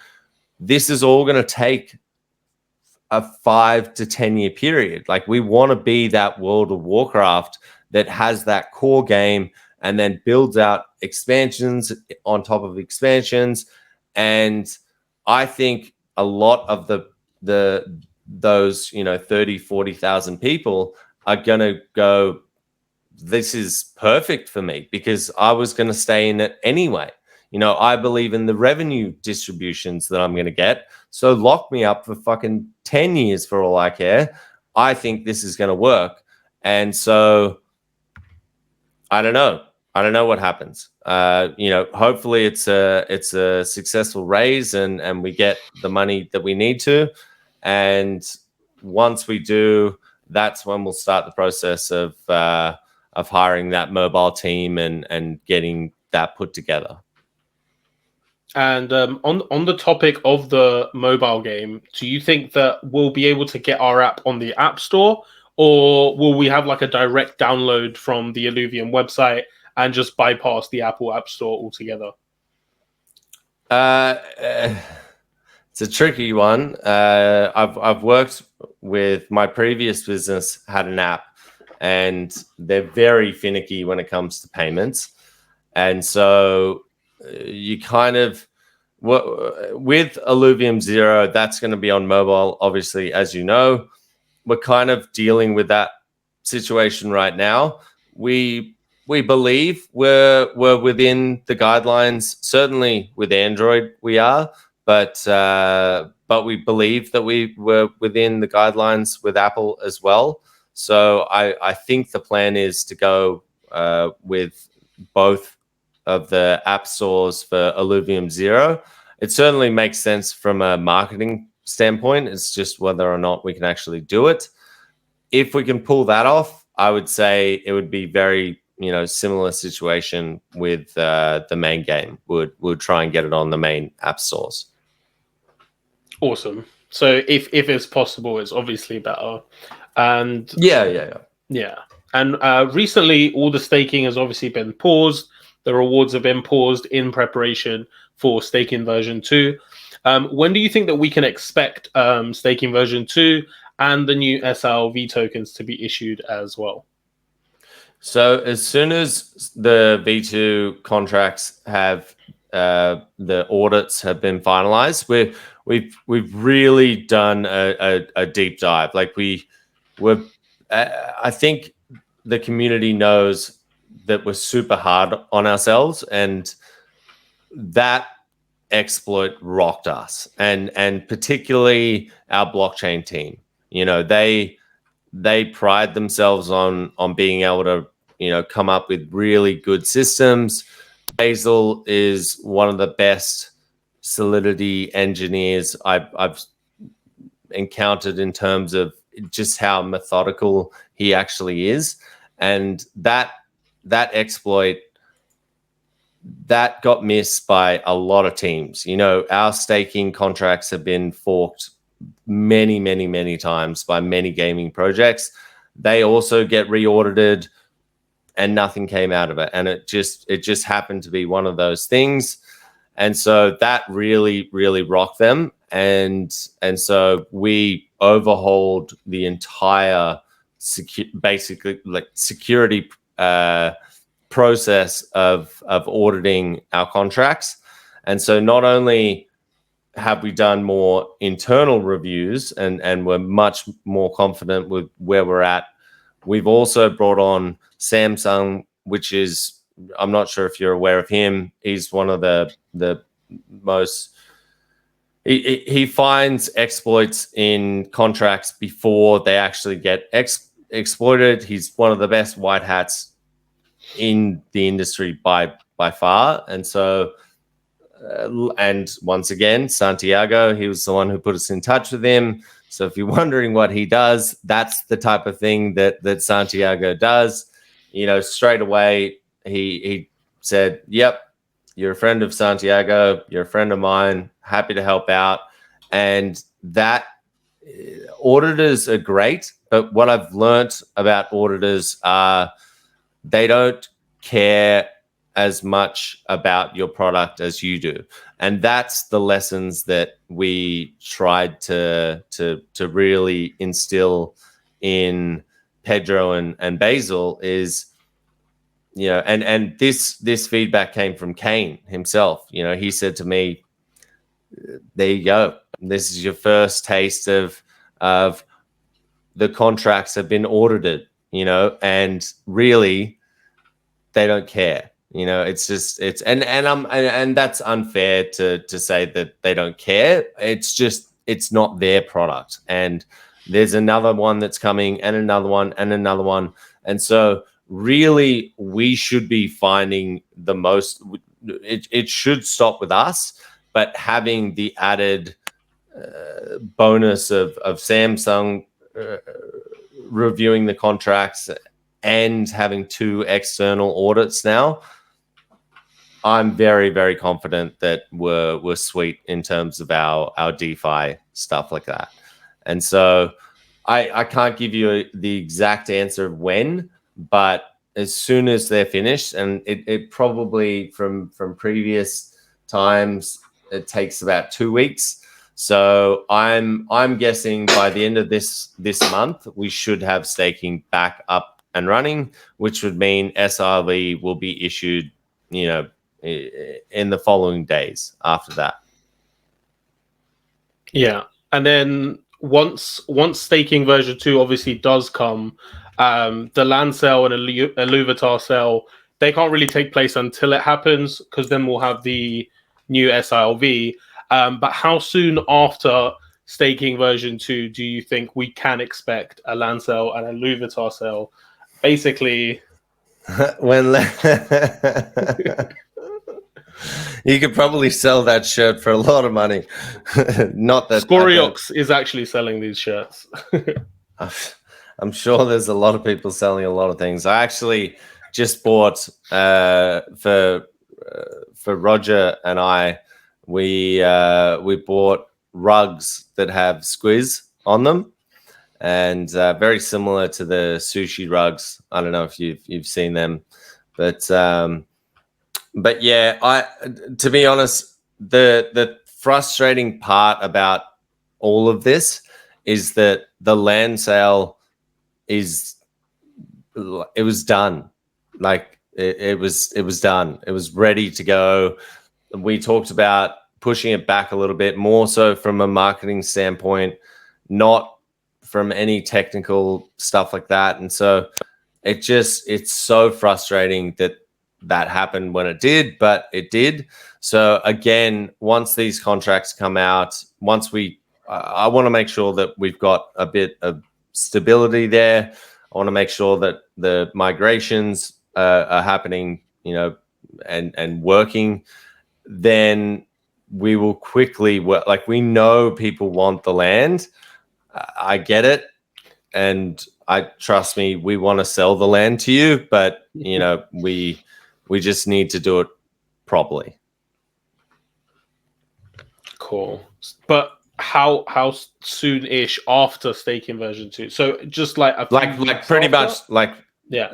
Speaker 2: This is all going to take a 5 to 10 year period. Like, we want to be that World of Warcraft that has that core game and then builds out expansions on top of expansions. And I think a lot of those, you know, 30, 40,000 people are going to go, this is perfect for me, because I was going to stay in it anyway. You know, I believe in the revenue distributions that I'm going to get. So lock me up for fucking 10 years for all I care. I think this is going to work. And so I don't know. I don't know what happens. Hopefully it's a successful raise and we get the money that we need to. And once we do, that's when we'll start the process of hiring that mobile team and getting that put together.
Speaker 1: And on the topic of the mobile game, do you think that we'll be able to get our app on the App Store, or will we have like a direct download from the Illuvium website and just bypass the Apple App Store altogether?
Speaker 2: It's a tricky one. I've worked with my previous business, had an app, and they're very finicky when it comes to payments. And so you kind of, with Illuvium Zero, that's going to be on mobile, obviously, as you know. We're kind of dealing with that situation right now. We believe we're within the guidelines. Certainly with Android, we are, but we believe that we were within the guidelines with Apple as well. So I think the plan is to go with both of the app stores for Illuvium Zero. It certainly makes sense from a marketing standpoint. It's just whether or not we can actually do it. If we can pull that off, I would say it would be very, similar situation with the main game. We'd try and get it on the main app stores.
Speaker 1: Awesome. So if it's possible, it's obviously better. And
Speaker 2: yeah.
Speaker 1: And recently, all the staking has obviously been paused. The rewards have been paused in preparation for staking version 2. When do you think that we can expect staking version 2 and the new sILV tokens to be issued as well?
Speaker 2: So as soon as the V2 contracts have the audits have been finalized, we've really done a deep dive. Like I think the community knows that we're super hard on ourselves, and that exploit rocked us, and particularly our blockchain team. They pride themselves on being able to come up with really good systems. Basil is one of the best Solidity engineers I've encountered in terms of just how methodical he actually is, and that exploit that got missed by a lot of teams. Our staking contracts have been forked many times by many gaming projects. They also get re-audited and nothing came out of it. And it just happened to be one of those things. And so that really, really rocked them. And so we overhauled the entire basically like security process of auditing our contracts. And so not only have we done more internal reviews and we're much more confident with where we're at, we've also brought on Samsung, which is, I'm not sure if you're aware of him. He's one of the most, he finds exploits in contracts before they actually get exploited. He's one of the best white hats in the industry by far. And so, and once again, Santiago, he was the one who put us in touch with him. So if you're wondering what he does, that's the type of thing that Santiago does. Straight away, he said, yep, you're a friend of Santiago, you're a friend of mine, happy to help out. And that auditors are great, but what I've learnt about auditors are they don't care as much about your product as you do. And that's the lessons that we tried to really instill in Pedro and Basil is, and this feedback came from Kane himself. He said to me, there you go. This is your first taste of the contracts have been audited, and really they don't care. It's that's unfair to say that they don't care. It's not their product. And there's another one that's coming and another one and another one. And so really we should be finding the most. It should stop with us, but having the added bonus of Samsung reviewing the contracts and having 2 external audits now, I'm very, very confident that we're sweet in terms of our DeFi stuff like that. And so I can't give you the exact answer of when, but as soon as they're finished, and it probably from previous times, it takes about 2 weeks. So I'm guessing by the end of this month, we should have staking back up and running, which would mean sILV will be issued, in the following days after that.
Speaker 1: Yeah, and then once staking version 2 obviously does come, the land sale and Illuvatar sale, they can't really take place until it happens, because then we'll have the new sILV. But how soon after staking version 2 do you think we can expect a land sale and a Illuvatar sale? Basically,
Speaker 2: when you could probably sell that shirt for a lot of money. Not that
Speaker 1: Scoriox is actually selling these shirts.
Speaker 2: I'm sure there's a lot of people selling a lot of things. I actually just bought for Roger and I. We bought rugs that have squiz on them, and very similar to the sushi rugs. I don't know if you've seen them, but yeah, to be honest, the frustrating part about all of this is that the land sale was done. Like it was done. It was ready to go. We talked about pushing it back a little bit more so from a marketing standpoint, not from any technical stuff like that. And so it's so frustrating that happened when it did, but it did. So again, once these contracts come out, I want to make sure that we've got a bit of stability there. I want to make sure that the migrations are happening, and working. Then we will quickly work. Like, we know people want the land. I get it. And trust me, we want to sell the land to you, but we just need to do it properly.
Speaker 1: Cool. But how soon-ish after staking version 2? So just like
Speaker 2: pretty much
Speaker 1: yeah.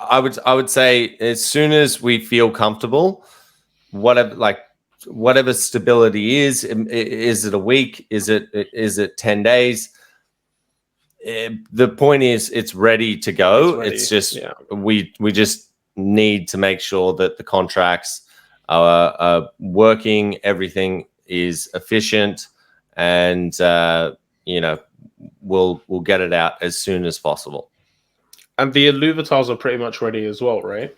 Speaker 2: I would say as soon as we feel comfortable, whatever stability is it a week? Is it 10 days? The point is, it's ready to go. It's just we just need to make sure that the contracts are working, everything is efficient, and we'll get it out as soon as possible.
Speaker 1: And the Illuvatars are pretty much ready as well, right?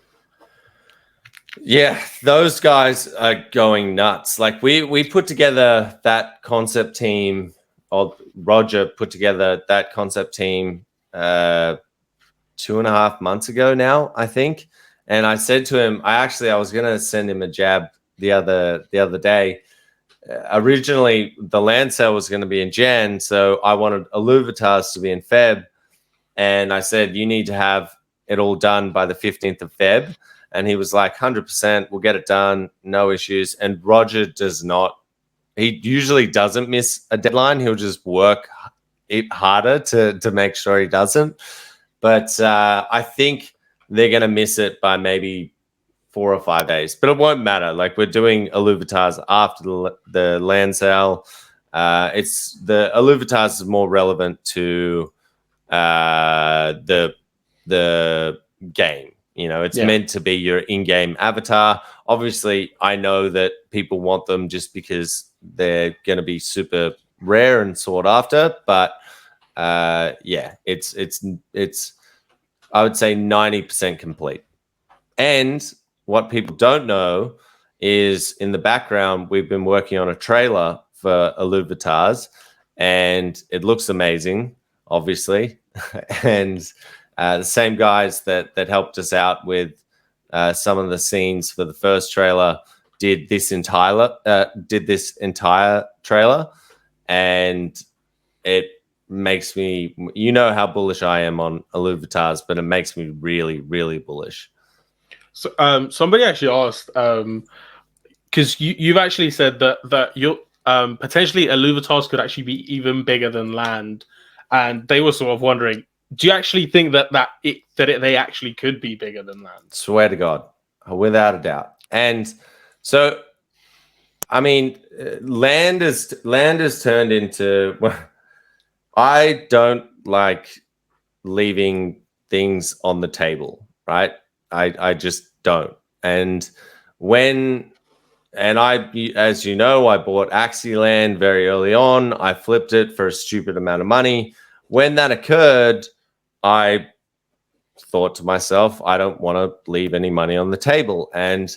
Speaker 2: Yeah, those guys are going nuts. Like, we put together that concept team, or Roger put together that concept team 2.5 months ago now, I think. And I said to him, I was going to send him a jab the other day. Originally, the land sale was going to be in Jan, so I wanted Illuvatars to be in Feb. And I said, you need to have it all done by the 15th of Feb. And he was like, 100%, we'll get it done, no issues. And Roger does not. He usually doesn't miss a deadline. He'll just work it harder to make sure he doesn't. But I think they're going to miss it by maybe 4 or 5 days. But it won't matter. Like, we're doing Illuvatars after the land sale. It's the Illuvatars is more relevant to the game. It's meant to be your in-game avatar. Obviously, I know that people want them just because they're going to be super rare and sought after. But it's I would say 90% complete. And what people don't know is, in the background, we've been working on a trailer for Illuvatars, and it looks amazing, obviously. And The same guys that helped us out with some of the scenes for the first trailer did this entire trailer, and it makes me, you know how bullish I am on Illuvatars, but it makes me really, really bullish.
Speaker 1: So, somebody actually asked, because you've actually said that you're potentially Illuvatars could actually be even bigger than land, and they were sort of wondering, do you actually think that they actually could be bigger than land?
Speaker 2: Swear to God, without a doubt. And so, I mean, land is turned into. Well, I don't like leaving things on the table, right? I just don't. And as you know, I bought Axieland very early on. I flipped it for a stupid amount of money. When that occurred, I thought to myself, I don't want to leave any money on the table. And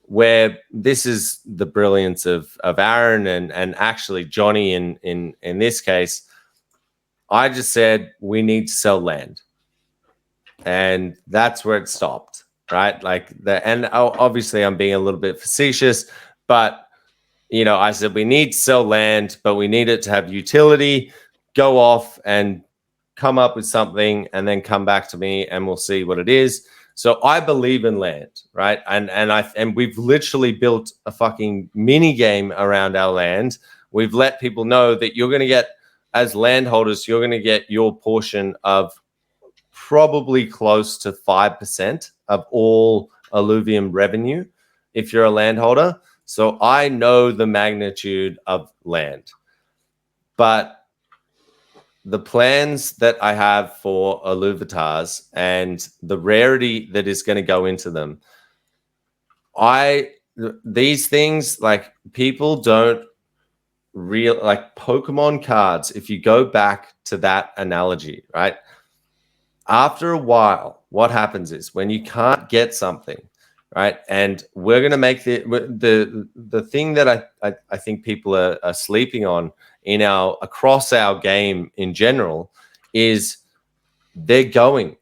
Speaker 2: where this is the brilliance of Aaron and actually Johnny in this case, I just said we need to sell land, and that's where it stopped, right? And obviously I'm being a little bit facetious, but I said we need to sell land, but we need it to have utility. Go off and come up with something, and then come back to me, and we'll see what it is. So I believe in land, right? And we've literally built a fucking mini game around our land. We've let people know that you're going to get, as landholders, you're going to get your portion of probably close to 5% of all Illuvium revenue if you're a landholder. So I know the magnitude of land. But the plans that I have for Illuvatars and the rarity that is going to go into them, these things, like, people don't like Pokemon cards. If you go back to that analogy, right? After a while, what happens is when you can't get something, right? And we're going to make the thing that I think people are sleeping on across our game in general is they're going.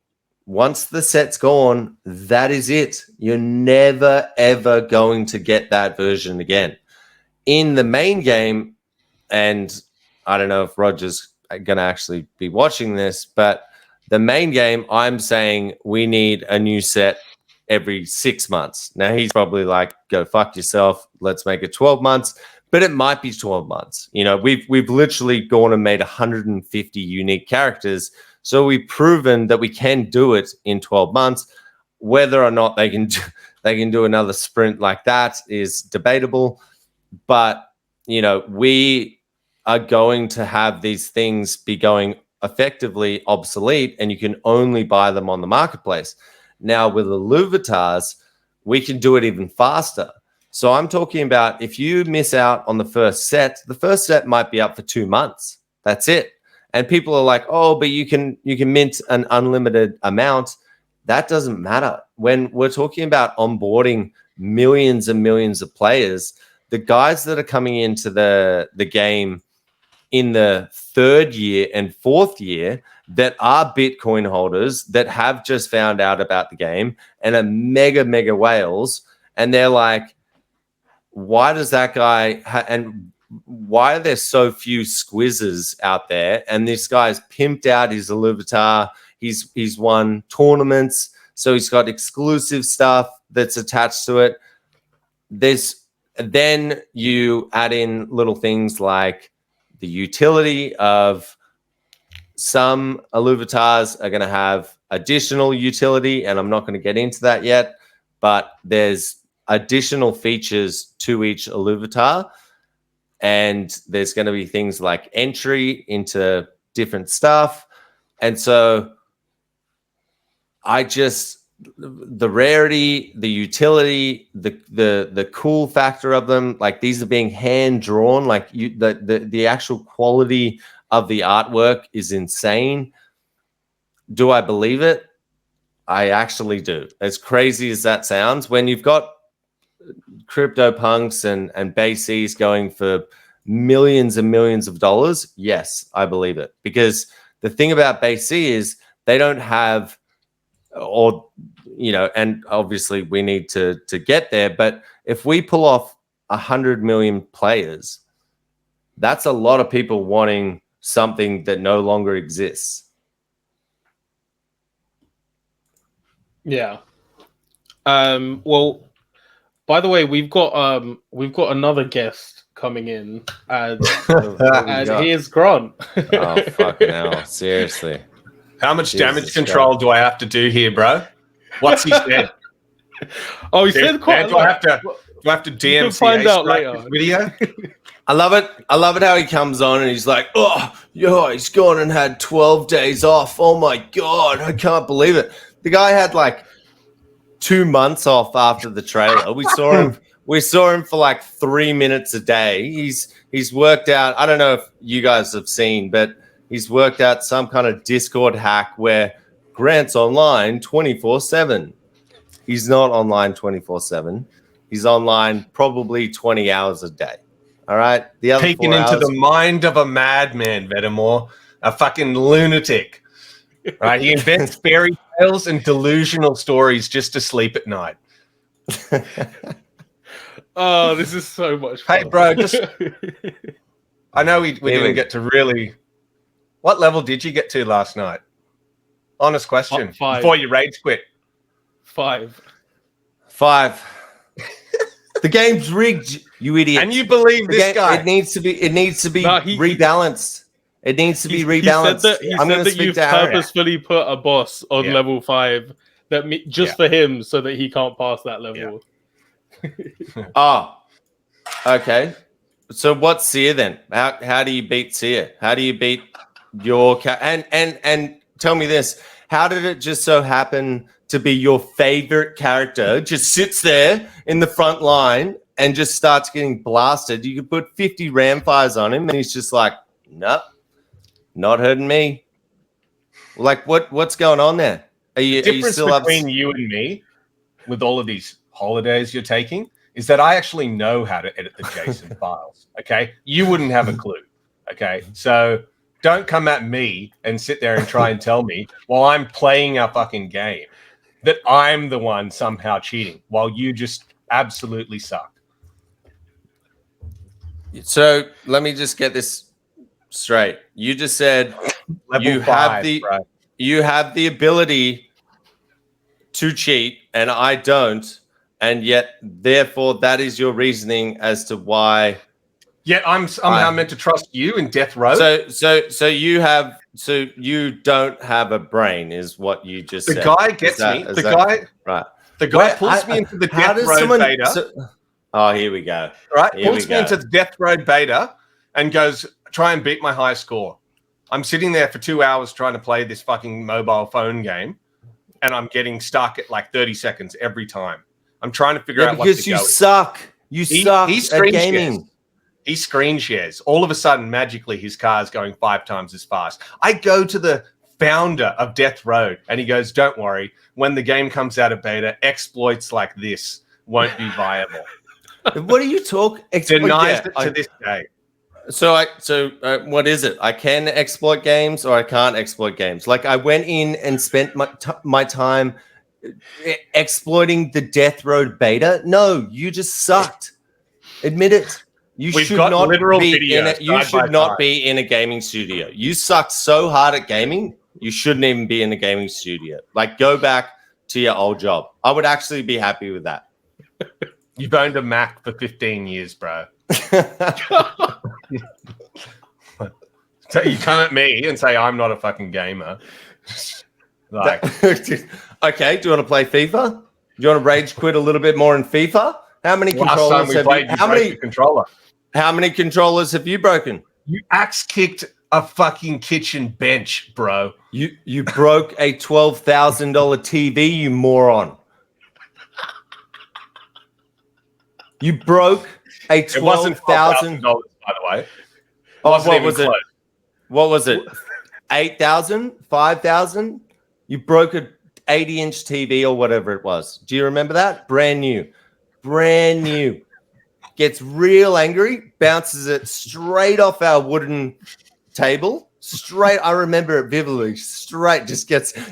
Speaker 2: Once the set's gone, that is it. You're never, ever going to get that version again. In the main game, and I don't know if Roger's going to actually be watching this, but the main game, I'm saying we need a new set every 6 months. Now, he's probably like, go fuck yourself. Let's make it 12 months. But it might be 12 months. We've literally gone and made 150 unique characters. So we've proven that we can do it in 12 months. Whether or not they can do another sprint like that is debatable. But, we are going to have these things be going effectively obsolete, and you can only buy them on the marketplace. Now, with Illuvatars, we can do it even faster. So I'm talking about, if you miss out on the first set might be up for 2 months. That's it. And people are like, oh, but you can mint an unlimited amount. That doesn't matter. When we're talking about onboarding millions and millions of players, the guys that are coming into the game in the 3rd year and 4th year that are Bitcoin holders that have just found out about the game and are mega whales, and they're like, why does that guy and why are there so few squizzes out there? And this guy's pimped out his Illuvatar. He's won tournaments, so he's got exclusive stuff that's attached to it. Then you add in little things like the utility of some Illuvatars are going to have additional utility, and I'm not going to get into that yet, but there's additional features to each Illuvatar, and there's going to be things like entry into different stuff. And so the rarity, the utility, the cool factor of them, like, these are being hand drawn, like, the actual quality of the artwork is insane. Do I believe it? I actually do. As crazy as that sounds, when you've got CryptoPunks and bases going for millions and millions of dollars, yes, I believe it. Because the thing about Base C is They don't have, or and obviously we need to get there. But if we pull off 100 million players, that's a lot of people wanting something that no longer exists.
Speaker 1: Yeah. Well, by the way, we've got another guest coming in, and here's Grant.
Speaker 2: Oh fucking hell! Seriously,
Speaker 3: how much damage control do I have to do here, bro? What's he said?
Speaker 1: Oh, he said quite a lot.
Speaker 3: Do I have to DMCA
Speaker 1: find out later.
Speaker 3: Video?
Speaker 2: I love it. I love it how he comes on and he's like, "Oh, yeah, he's gone and had 12 days off. Oh my god, I can't believe it." The guy had like 2 months off after the trailer. We saw him for like 3 minutes a day. He's worked out. I don't know if you guys have seen, but he's worked out some kind of Discord hack where Grant's online 24/7. He's not online 24/7. He's online probably 20 hours a day. All right. The other
Speaker 3: peeking into the mind of a madman, Vetemor, a fucking lunatic. Right? He invents fairy tales and delusional stories just to sleep at night.
Speaker 1: Oh, this is so much fun.
Speaker 3: Hey, bro, I know we didn't get to really. What level did you get to last night? Honest question.
Speaker 1: 5.
Speaker 3: Before you rage quit.
Speaker 1: 5.
Speaker 2: The game's rigged, you idiot.
Speaker 3: And you believe this guy.
Speaker 2: It needs to be rebalanced. It needs to be rebalanced.
Speaker 1: He said that you've purposefully put a boss on level 5 for him so that he can't pass that level.
Speaker 2: Okay. So what's Seer then? How do you beat Seer? How do you beat your and tell me this? How did it just so happen to be your favorite character? Just sits there in the front line and just starts getting blasted. You could put 50 ramfires on him, and he's just like, nope, not hurting me. Like what's going on there?
Speaker 3: The difference between you and me, with all of these holidays you're taking, is that I actually know how to edit the JSON files. Okay, you wouldn't have a clue. Okay, so don't come at me and sit there and try and tell me while I'm playing a fucking game that I'm the one somehow cheating while you just absolutely suck.
Speaker 2: So let me just get this straight. You just said you have the ability to cheat, and I don't, and yet therefore that is your reasoning as to why.
Speaker 3: Yet I'm somehow meant to trust you in Death Row.
Speaker 2: So you don't have a brain, is what you just said.
Speaker 3: The guy gets me. The guy pulls me into the Death Road beta.
Speaker 2: Here we go.
Speaker 3: Right, pulls me into the Death Road beta and goes, try and beat my high score. I'm sitting there for 2 hours trying to play this fucking mobile phone game, and I'm getting stuck at like 30 seconds every time. I'm trying to figure out what to go.
Speaker 2: Because you suck. You suck at gaming.
Speaker 3: He screen shares. All of a sudden, magically, his car is going 5 times as fast. I go to the founder of Death Road, and he goes, don't worry. When the game comes out of beta, exploits like this won't be viable.
Speaker 2: What are you talking?
Speaker 3: Denies it to this day.
Speaker 2: So what is it? I can exploit games or I can't exploit games. Like I went in and spent my time exploiting the Death Road beta. No, you just sucked. Admit it. You should not be in a gaming studio. You sucked so hard at gaming, you shouldn't even be in a gaming studio. Like go back to your old job. I would actually be happy with that.
Speaker 3: You've owned a Mac for 15 years, bro. So you come at me and say I'm not a fucking gamer.
Speaker 2: Like, okay, do you want to play FIFA? Do you want to rage quit a little bit more in FIFA? How many controllers have you? How many controllers have you broken?
Speaker 3: You axe kicked a fucking kitchen bench, bro.
Speaker 2: You broke a $12,000 TV, you moron. You broke a $12,000.
Speaker 3: It wasn't $12,000, by the way.
Speaker 2: What was it? 8,000? 5,000? You broke a 80-inch TV or whatever it was. Do you remember that? Brand new. Gets real angry, bounces it straight off our wooden table, straight. I remember it vividly. Straight,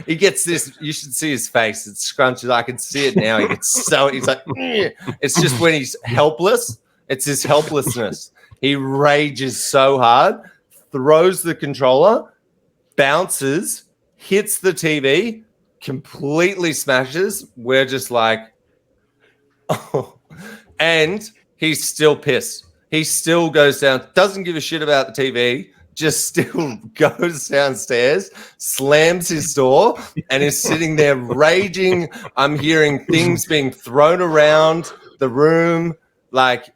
Speaker 2: he gets this. You should see his face. It's scrunched. I can see it now. He's like, "Ugh." It's just when he's helpless. It's his helplessness. He rages so hard, throws the controller, bounces, hits the TV, completely smashes. We're just like, oh, and he's still pissed. He still goes down, doesn't give a shit about the TV, just still goes downstairs, slams his door, and is sitting there raging. I'm hearing things being thrown around the room. Like,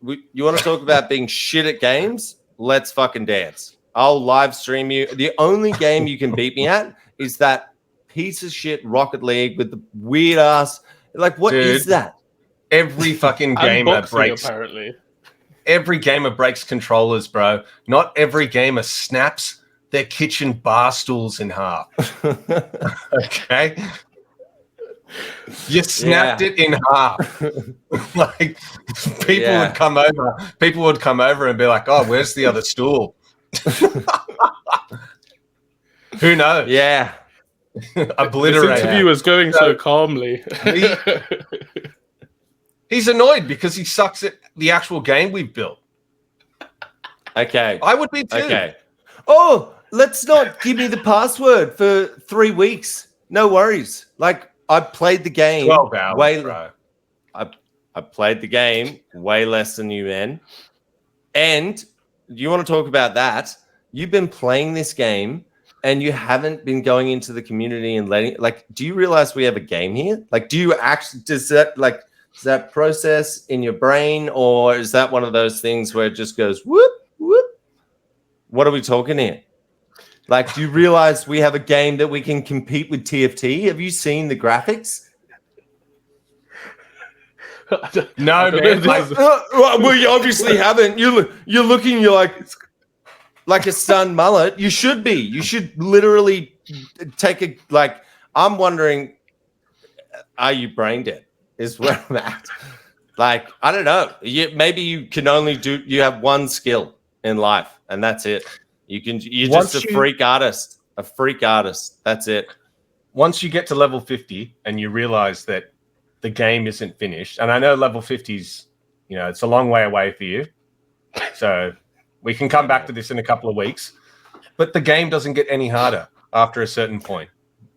Speaker 2: you want to talk about being shit at games? Let's fucking dance. I'll live stream you. The only game you can beat me at is that piece of shit Rocket League with the weird ass. Like, what is that?
Speaker 3: Every fucking gamer breaks.
Speaker 1: Apparently.
Speaker 3: Every gamer breaks controllers, bro. Not every gamer snaps their kitchen bar stools in half. Okay? You snapped it in half. Like, people would come over and be like, oh, where's the other stool? Who knows?
Speaker 2: Yeah.
Speaker 3: Obliterate.
Speaker 1: This interview is going so calmly.
Speaker 3: He's annoyed because he sucks at the actual game we've built.
Speaker 2: Okay.
Speaker 3: I would be too.
Speaker 2: Okay. Oh, let's not give me the password for 3 weeks. No worries. Like, I played the game
Speaker 3: 12 hours, bro.
Speaker 2: I played the game way less than you, man. And you want to talk about that? You've been playing this game and you haven't been going into the community and do you realize we have a game here? Like, do you actually, is that process in your brain, or is that one of those things where it just goes whoop, whoop? What are we talking here? Like, do you realize we have a game that we can compete with TFT? Have you seen the graphics?
Speaker 3: No, man.
Speaker 2: Well, you obviously haven't. You're looking. You're like a stunned mullet. You should be. You should literally take a like. I'm wondering, are you brain dead? Is where I'm at. Like, I don't know. Maybe you can only do. You have one skill in life, and that's it. You're just a freak artist. A freak artist. That's it.
Speaker 3: Once you get to level 50 and you realize that the game isn't finished, and I know level 50's, it's a long way away for you. So we can come back to this in a couple of weeks. But the game doesn't get any harder after a certain point.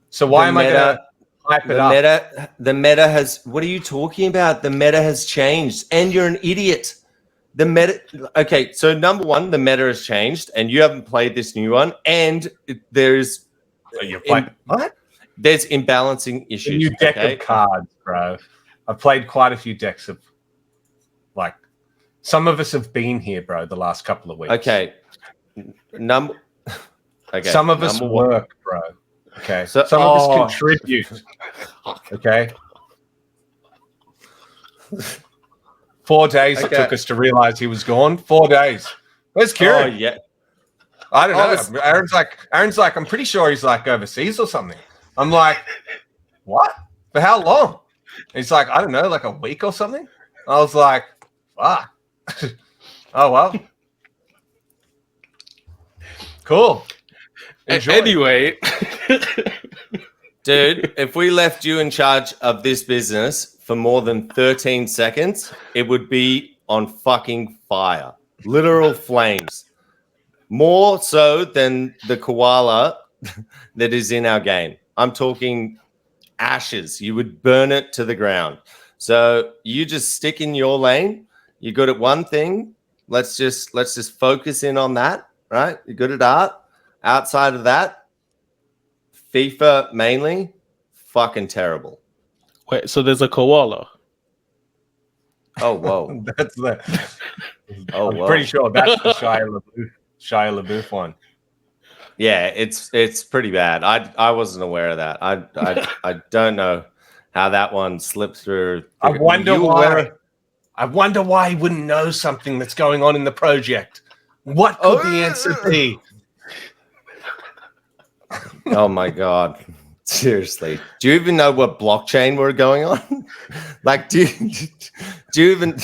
Speaker 3: So why am I going to hype it up?
Speaker 2: The meta has, what are you talking about? The meta has changed, and you're an idiot. The meta, okay, so number one, the meta has changed, and you haven't played this new one, and there's
Speaker 3: what?
Speaker 2: There's imbalancing issues.
Speaker 3: A new deck of cards, bro. I've played quite a few decks of, like, some of us have been here, bro, the last couple of weeks.
Speaker 2: Okay.
Speaker 3: Some of us work, bro. Okay. So some of us contribute. Okay. 4 days it took us to realize he was gone. 4 days. Where's Kieran?
Speaker 2: Oh, yeah.
Speaker 3: I don't know. Aaron's like, I'm pretty sure he's like overseas or something. I'm like, what? For how long? He's like, I don't know, like a week or something. I was like, fuck. Oh, well. Cool. Enjoy.
Speaker 1: Anyway.
Speaker 2: Dude, if we left you in charge of this business for more than 13 seconds, it would be on fucking fire. Literal flames. More so than the koala that is in our game. I'm talking ashes. You would burn it to the ground. So you just stick in your lane. You're good at one thing. Let's just focus in on that, right? You're good at art. Outside of that, FIFA mainly, fucking terrible.
Speaker 1: Wait, so there's a koala?
Speaker 2: Oh, whoa.
Speaker 3: I'm pretty sure that's the Shia LaBeouf one.
Speaker 2: Yeah, it's pretty bad. I wasn't aware of that. I don't know how that one slipped through.
Speaker 3: I wonder why he wouldn't know something that's going on in the project. What could the answer be?
Speaker 2: Oh my God. Seriously. Do you even know what blockchain we're going on? Like, do you even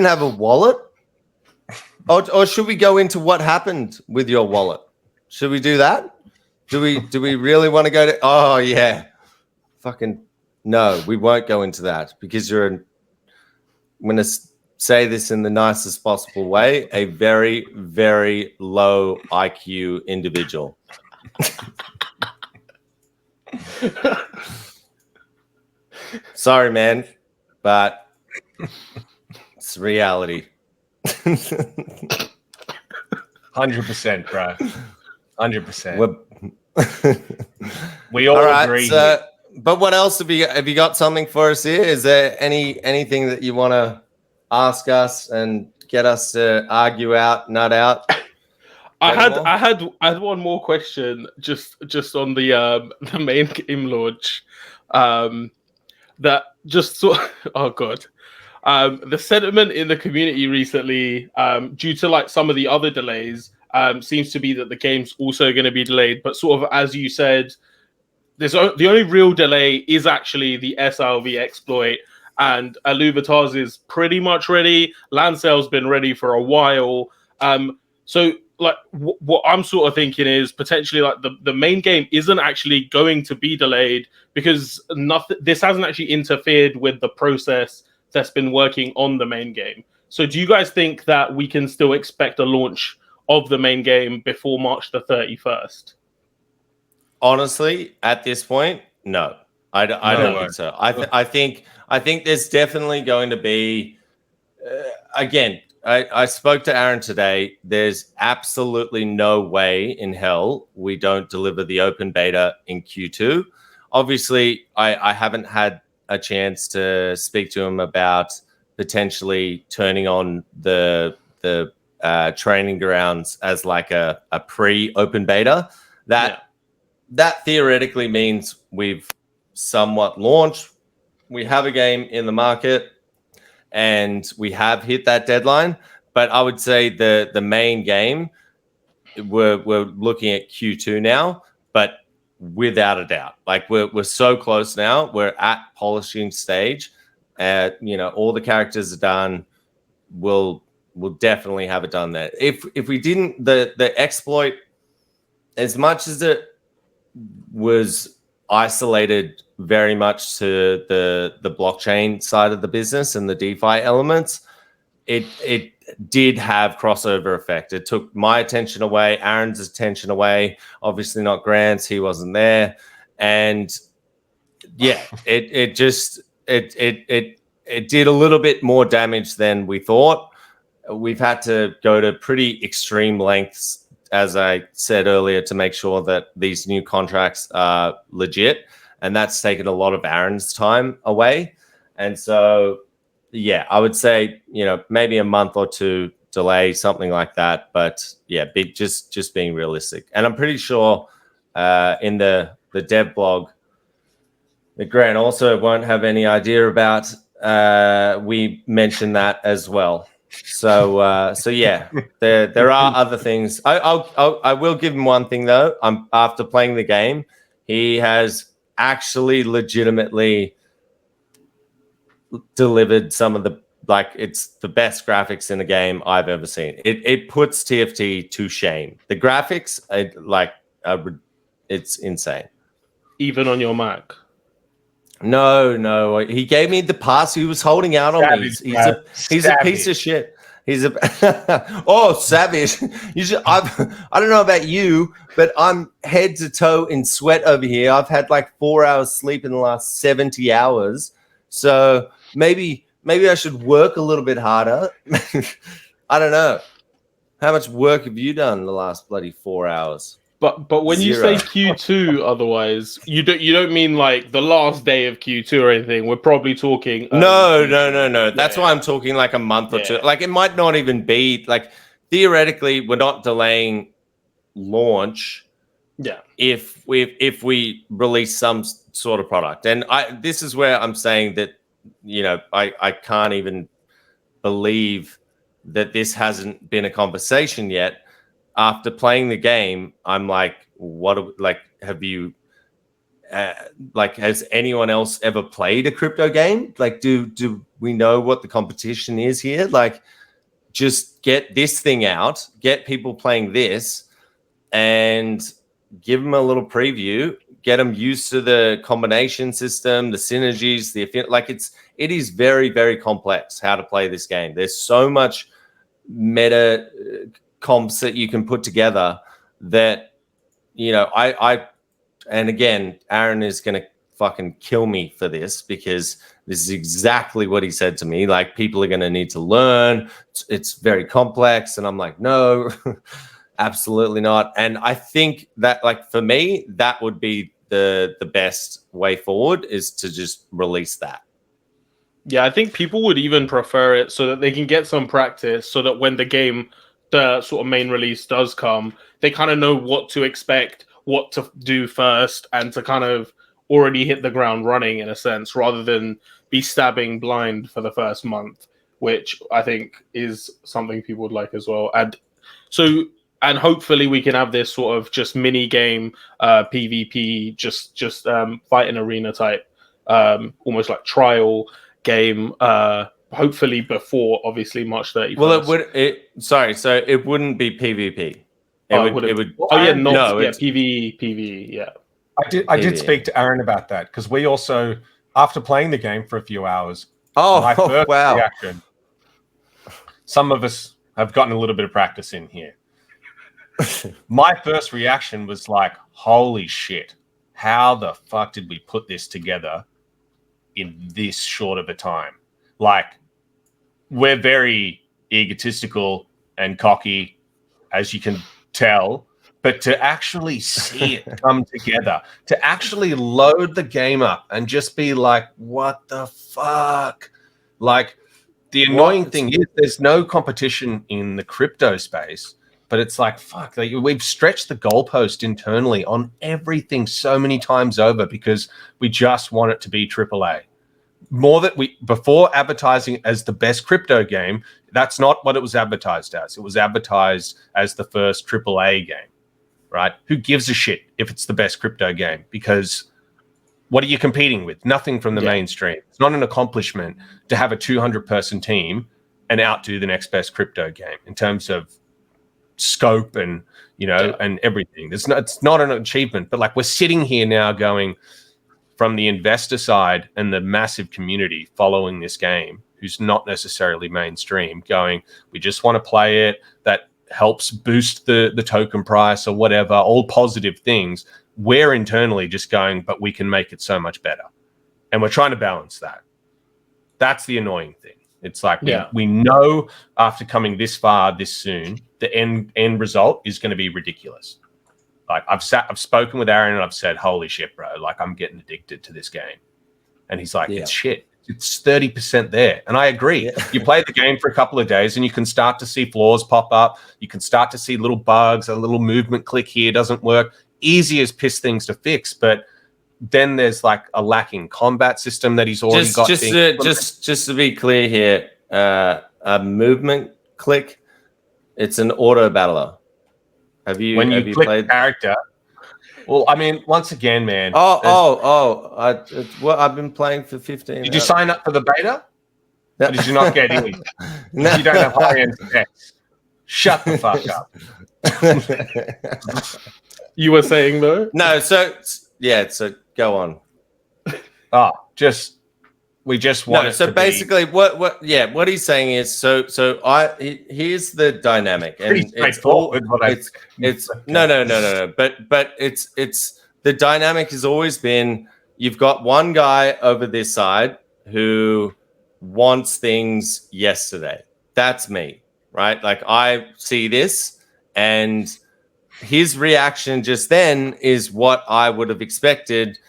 Speaker 2: have a wallet? Or should we go into what happened with your wallet? Should we do that? Do we really want to go to? Oh yeah, fucking no. We won't go into that because I'm going to say this in the nicest possible way. A very, very low IQ individual. Sorry, man, but it's reality.
Speaker 3: 100%, bro. 100%. We
Speaker 2: all
Speaker 3: agree.
Speaker 2: So, but what else have you got something for us here? Is there anything that you want to ask us and get us to argue out, nut out?
Speaker 1: I had one more question just on the main game launch. That just sort oh god. The sentiment in the community recently, due to like some of the other delays, seems to be that the game's also going to be delayed. But sort of as you said, the only real delay is actually the sILV exploit, and Illuvatars is pretty much ready. Landsail's been ready for a while. So like what I'm sort of thinking is potentially like the main game isn't actually going to be delayed because this hasn't actually interfered with the process that's been working on the main game. So do you guys think that we can still expect a launch of the main game before March the 31st?
Speaker 2: Honestly, at this point, no. I don't think so. I think there's definitely going to be again, I spoke to Aaron today. There's absolutely no way in hell we don't deliver the open beta in Q2. Obviously, I haven't had a chance to speak to him about potentially turning on the training grounds as like a pre-open beta. That theoretically means we've somewhat launched. We have a game in the market. And we have hit that deadline, but I would say the main game we're looking at Q2 now, but without a doubt, like we're so close now. We're at polishing stage. All the characters are done. We'll definitely have it done there. If we didn't, the exploit, as much as it was isolated very much to the blockchain side of the business and the DeFi elements, it did have crossover effect. It took my attention away, Aaron's attention away, obviously not Grant's, he wasn't there. And yeah, it did a little bit more damage than we thought. We've had to go to pretty extreme lengths, as I said earlier, to make sure that these new contracts are legit. And that's taken a lot of Aaron's time away. And so, yeah, I would say, maybe a month or two delay, something like that. But yeah, just being realistic. And I'm pretty sure in the dev blog that Grant also won't have any idea about. We mentioned that as well. So yeah, there are other things. I will give him one thing though. After playing the game, he has actually legitimately delivered some of the, like, it's the best graphics in the game I've ever seen. It puts TFT to shame. The graphics, it's insane.
Speaker 1: Even on your Mac?
Speaker 2: No. He gave me the pass. He was holding out on me. He's a piece of shit. He's a savage. I don't know about you, but I'm head to toe in sweat over here. I've had like 4 hours sleep in the last 70 hours. So maybe I should work a little bit harder. I don't know. How much work have you done in the last bloody 4 hours?
Speaker 1: But when
Speaker 2: Zero.
Speaker 1: you say Q2, otherwise you don't mean like the last day of Q2 or anything. We're probably talking.
Speaker 2: No. That's why I'm talking like a month or two. Like it might not even be like, theoretically we're not delaying launch.
Speaker 1: Yeah.
Speaker 2: If we release some sort of product, and this is where I'm saying that I can't even believe that this hasn't been a conversation yet. After playing the game, I'm like, have you, has anyone else ever played a crypto game? Like, do we know what the competition is here? Like, just get this thing out, get people playing this, and give them a little preview, get them used to the combination system, the synergies, it is very, very complex how to play this game. There's so much meta comps that you can put together that, and again, Aaron is going to fucking kill me for this, because this is exactly what he said to me. Like, people are going to need to learn. It's very complex. And I'm like, no, absolutely not. And I think that, like, for me, that would be the best way forward, is to just release that.
Speaker 1: Yeah, I think people would even prefer it so that they can get some practice, so that when the sort of main release does come, they kind of know what to expect, what to do first, and to kind of already hit the ground running, in a sense, rather than be stabbing blind for the first month, which I think is something people would like as well. And hopefully we can have this sort of just mini game, PvP, just fight in arena type, almost like trial game, hopefully before, obviously, March 31st.
Speaker 2: Well, so it wouldn't be PvP.
Speaker 1: PvE, yeah.
Speaker 3: I did speak to Aaron about that, because we also, after playing the game for a few hours,
Speaker 2: my first
Speaker 3: reaction, some of us have gotten a little bit of practice in here. My first reaction was like, holy shit, how the fuck did we put this together in this short of a time? Like, we're very egotistical and cocky, as you can tell, but to actually see it come together, to actually load the game up and just be like, what the fuck? Like, the annoying thing is there's no competition in the crypto space, but it's like, fuck, we've stretched the goalpost internally on everything so many times over, because we just want it to be AAA. Before advertising as the best crypto game, that's not what it was advertised as. It was advertised as the first AAA game, right? Who gives a shit if it's the best crypto game? Because what are you competing with? Nothing from the mainstream. It's not an accomplishment to have a 200-person team and outdo the next best crypto game in terms of scope and, and everything. It's not an achievement, but like, we're sitting here now going, from the investor side and the massive community following this game, who's not necessarily mainstream, going, we just want to play it. That helps boost the token price or whatever, all positive things. We're internally just going, but we can make it so much better. And we're trying to balance that. That's the annoying thing. It's like, we know after coming this far, this soon, the end result is going to be ridiculous. Like, I've spoken with Aaron and I've said, holy shit, bro, like, I'm getting addicted to this game. And he's like, it's shit. It's 30% there. And I agree. Yeah. You play the game for a couple of days and you can start to see flaws pop up. You can start to see little bugs, a little movement click here doesn't work. Easy as piss things to fix. But then there's like a lacking combat system that he's already got.
Speaker 2: Just to be clear here, a movement click, it's an auto battler. Have you
Speaker 3: click
Speaker 2: played
Speaker 3: character? Well, I mean, once again, man.
Speaker 2: I've been playing for 15.
Speaker 3: Did you sign up for the beta?
Speaker 2: No.
Speaker 3: Or did you not get in?
Speaker 2: No.
Speaker 3: You don't have high-end specs. Shut the fuck
Speaker 1: up. You were saying though?
Speaker 2: No, so go on.
Speaker 3: We just want
Speaker 2: so basically what he's saying is here's the dynamic, and it's the dynamic has always been, you've got one guy over this side who wants things yesterday. That's me, right? Like, I see this, and his reaction just then is what I would have expected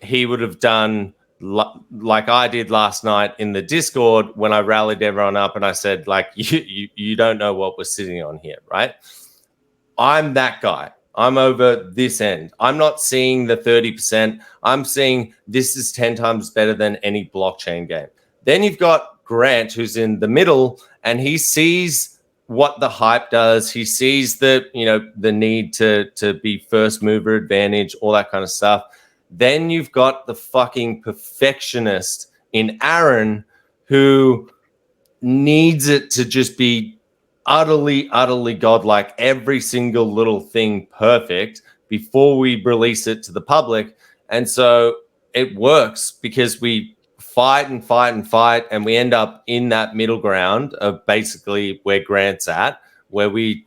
Speaker 2: he would have done, like I did last night in the Discord when I rallied everyone up and I said, like, you don't know what we're sitting on here, right? I'm that guy. I'm over this end. I'm not seeing the 30%. I'm seeing this is 10 times better than any blockchain game. Then you've got Grant, who's in the middle, and he sees what the hype does. He sees the need to be first mover advantage, all that kind of stuff. Then you've got the fucking perfectionist in Aaron, who needs it to just be utterly godlike, every single little thing perfect before we release it to the public. And so it works because we fight and fight and fight, and we end up in that middle ground of basically where Grant's at, where we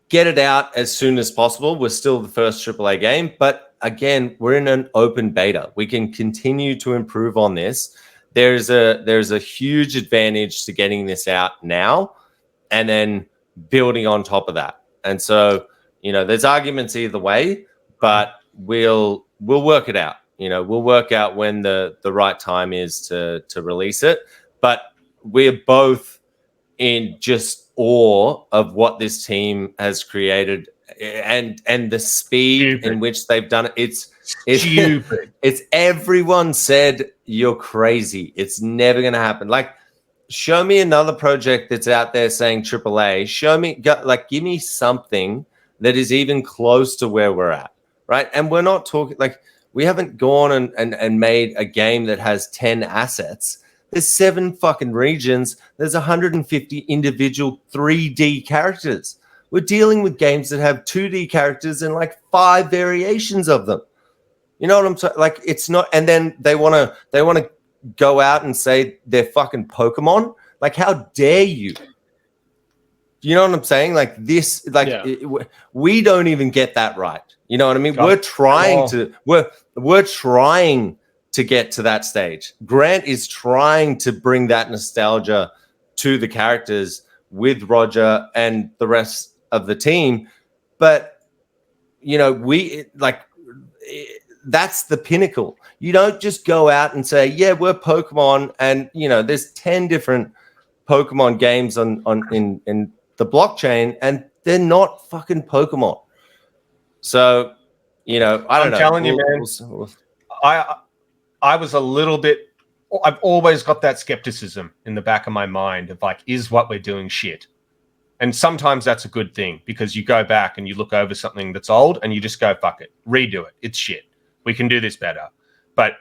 Speaker 2: get it out as soon as possible. We're still the first AAA game, but again, we're in an open beta. We can continue to improve on this. There's a huge advantage to getting this out now and then building on top of that. And so, there's arguments either way, but we'll work it out. We'll work out when the right time is to release it. But we're both in just awe of what this team has created and the speed in which they've done it. It's
Speaker 3: stupid.
Speaker 2: It's everyone said you're crazy. It's never going to happen. Like, show me another project that's out there saying AAA. Show me, give me something that is even close to where we're at, right? And we're not talking like we haven't gone and made a game that has 10 assets. There's 7 fucking regions. There's 150 individual 3D characters. We're dealing with games that have 2D characters and like 5 variations of them. You know what I'm saying? Like, it's not. And then they want to go out and say they're fucking Pokemon. Like, how dare you? You know what I'm saying? Like this. Like we don't even get that right. You know what I mean? We're trying to get to that stage. Grant is trying to bring that nostalgia to the characters with Roger and the rest of the team. But, that's the pinnacle. You don't just go out and say, yeah, we're Pokemon. And, there's 10 different Pokemon games in the blockchain, and they're not fucking Pokemon. So, I don't know.
Speaker 3: I'm telling you, man. I was a little bit. I've always got that skepticism in the back of my mind of like, is what we're doing shit? And sometimes that's a good thing because you go back and you look over something that's old and you just go, fuck it, redo it. It's shit. We can do this better. But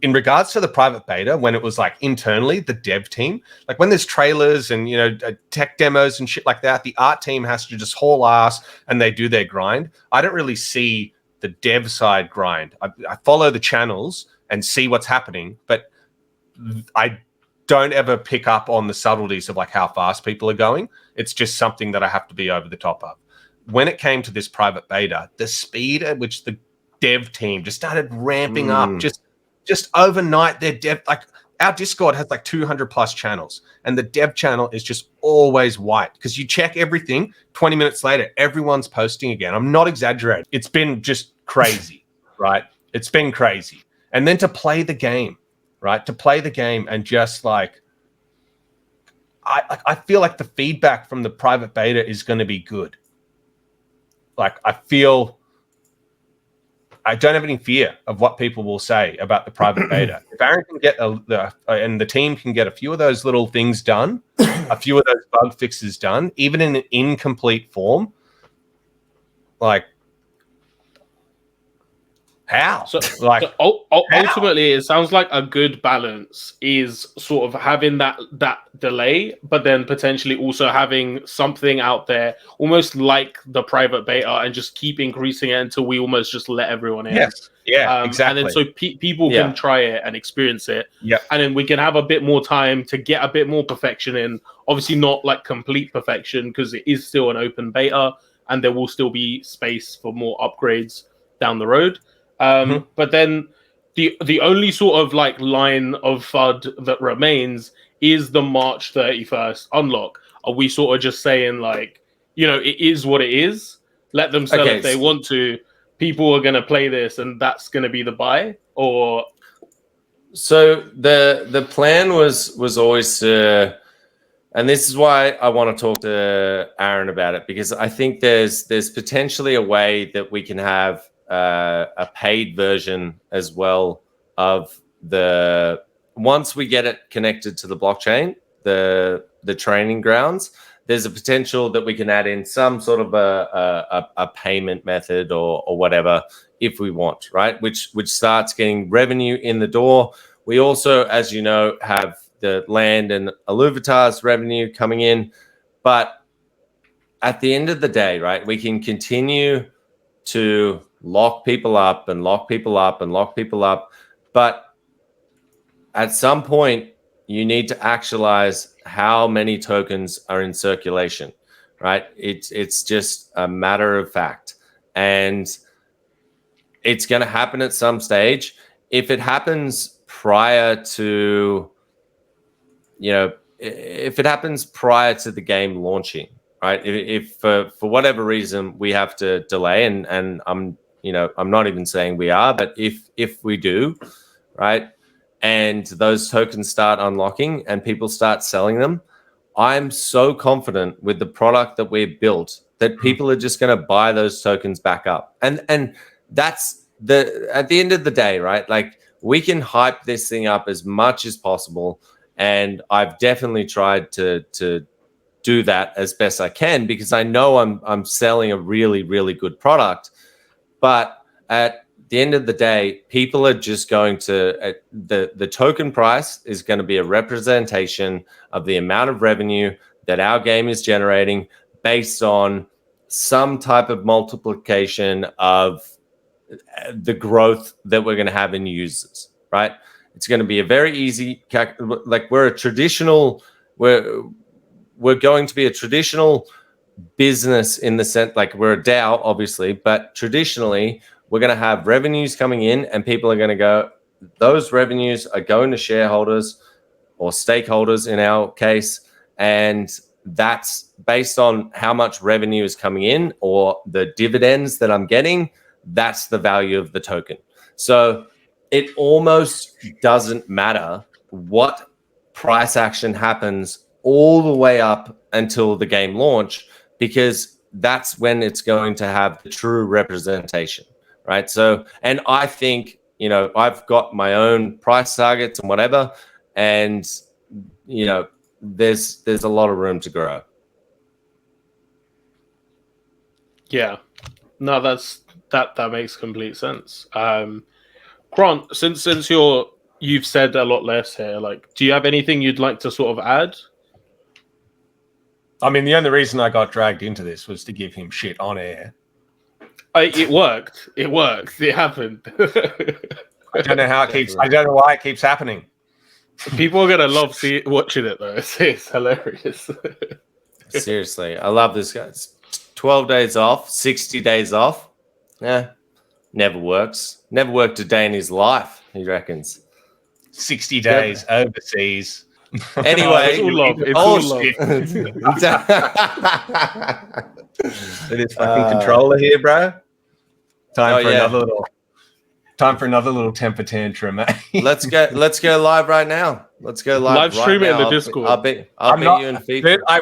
Speaker 3: in regards to the private beta, when it was like internally, the dev team, like when there's trailers and, tech demos and shit like that, the art team has to just haul ass and they do their grind. I don't really see the dev side grind. I follow the channels and see what's happening, but I don't ever pick up on the subtleties of like how fast people are going. It's just something that I have to be over the top of. When it came to this private beta, the speed at which the dev team just started ramping up, just overnight, their dev, like our Discord has like 200 plus channels and the dev channel is just always white because you check everything 20 minutes later, everyone's posting again. I'm not exaggerating. It's been just crazy, right? It's been crazy. And then to play the game, right? To play the game and just like, I feel like the feedback from the private beta is going to be good. Like I don't have any fear of what people will say about the private beta. If Aaron can get and the team can get a few of those little things done, a few of those bug fixes done, even in an incomplete form, like how?
Speaker 1: Ultimately, it sounds like a good balance is sort of having that delay, but then potentially also having something out there, almost like the private beta, and just keep increasing it until we almost just let everyone in.
Speaker 3: Yes, exactly.
Speaker 1: And then so people can try it and experience it.
Speaker 3: Yeah,
Speaker 1: and then we can have a bit more time to get a bit more perfection in. Obviously, not like complete perfection because it is still an open beta, and there will still be space for more upgrades down the road. But then the only sort of like line of FUD that remains is the March 31st unlock. Are we sort of just saying like, it is what it is? Let them sell if they want to. People are going to play this and that's going to be the buy? Or
Speaker 2: so the plan was always to, and this is why I want to talk to Aaron about it, because I think there's potentially a way that we can have a paid version as well of once we get it connected to the blockchain, the training grounds, there's a potential that we can add in some sort of a payment method or whatever if we want, right? Which starts getting revenue in the door. We also, as you know, have the land and Illuvatars revenue coming in. But at the end of the day, right, we can continue to lock people up and lock people up and lock people up. But at some point, you need to actualize how many tokens are in circulation, right? It's just a matter of fact. And it's going to happen at some stage. If it happens prior to, if it happens prior to the game launching, right? If for whatever reason we have to delay, and I'm not even saying we are, but if we do, right, and those tokens start unlocking and people start selling them, I'm so confident with the product that we've built that people are just going to buy those tokens back up. And that's at the end of the day, right? Like, we can hype this thing up as much as possible. And I've definitely tried to do that as best I can, because I know I'm selling a really, really good product. But at the end of the day, people are just going to the token price is going to be a representation of the amount of revenue that our game is generating based on some type of multiplication of the growth that we're going to have in users, right? It's going to be a very easy, like, we're going to be a traditional business in the sense, like, we're a DAO, obviously, but traditionally we're going to have revenues coming in and people are going to go, those revenues are going to shareholders or stakeholders in our case. And that's based on how much revenue is coming in or the dividends that I'm getting. That's the value of the token. So it almost doesn't matter what price action happens all the way up until the game launch, because that's when it's going to have the true representation, right? So, and I think, I've got my own price targets and whatever, and, there's a lot of room to grow.
Speaker 1: Yeah. No, that makes complete sense. Grant, since you've said a lot less here, like, do you have anything you'd like to sort of add?
Speaker 3: I mean, the only reason I got dragged into this was to give him shit on air.
Speaker 1: It worked. It worked. It happened.
Speaker 3: I don't know how it keeps. I don't know why it keeps happening.
Speaker 1: People are gonna love watching it though. It's hilarious.
Speaker 2: Seriously, I love this guy. 12 days off, 60 days off. Yeah, never works. Never worked a day in his life, he reckons.
Speaker 3: 60 days overseas.
Speaker 2: Anyway,
Speaker 1: it's all love.
Speaker 3: It is fucking controller here, bro. Time for another little temper tantrum, mate.
Speaker 2: Let's go live right now. Let's go live
Speaker 1: stream
Speaker 2: right
Speaker 1: it in
Speaker 2: now.
Speaker 1: the Discord.
Speaker 2: I'll beat you in FIFA.
Speaker 3: I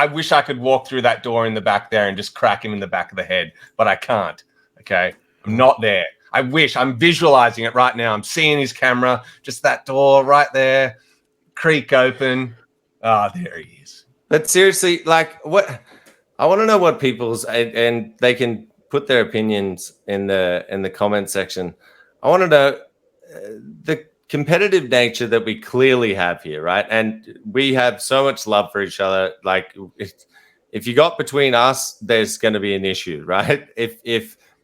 Speaker 3: wish I could walk through that door in the back there and just crack him in the back of the head, but I can't. Okay, I'm not there. I wish. I'm visualizing it right now. I'm seeing his camera, just that door right there, creak open. Ah, oh, there he is.
Speaker 2: But seriously, like, what? I want to know what people's, and they can put their opinions in the comment section. I want to know the competitive nature that we clearly have here, right? And we have so much love for each other. Like, if you got between us, there's going to be an issue, right?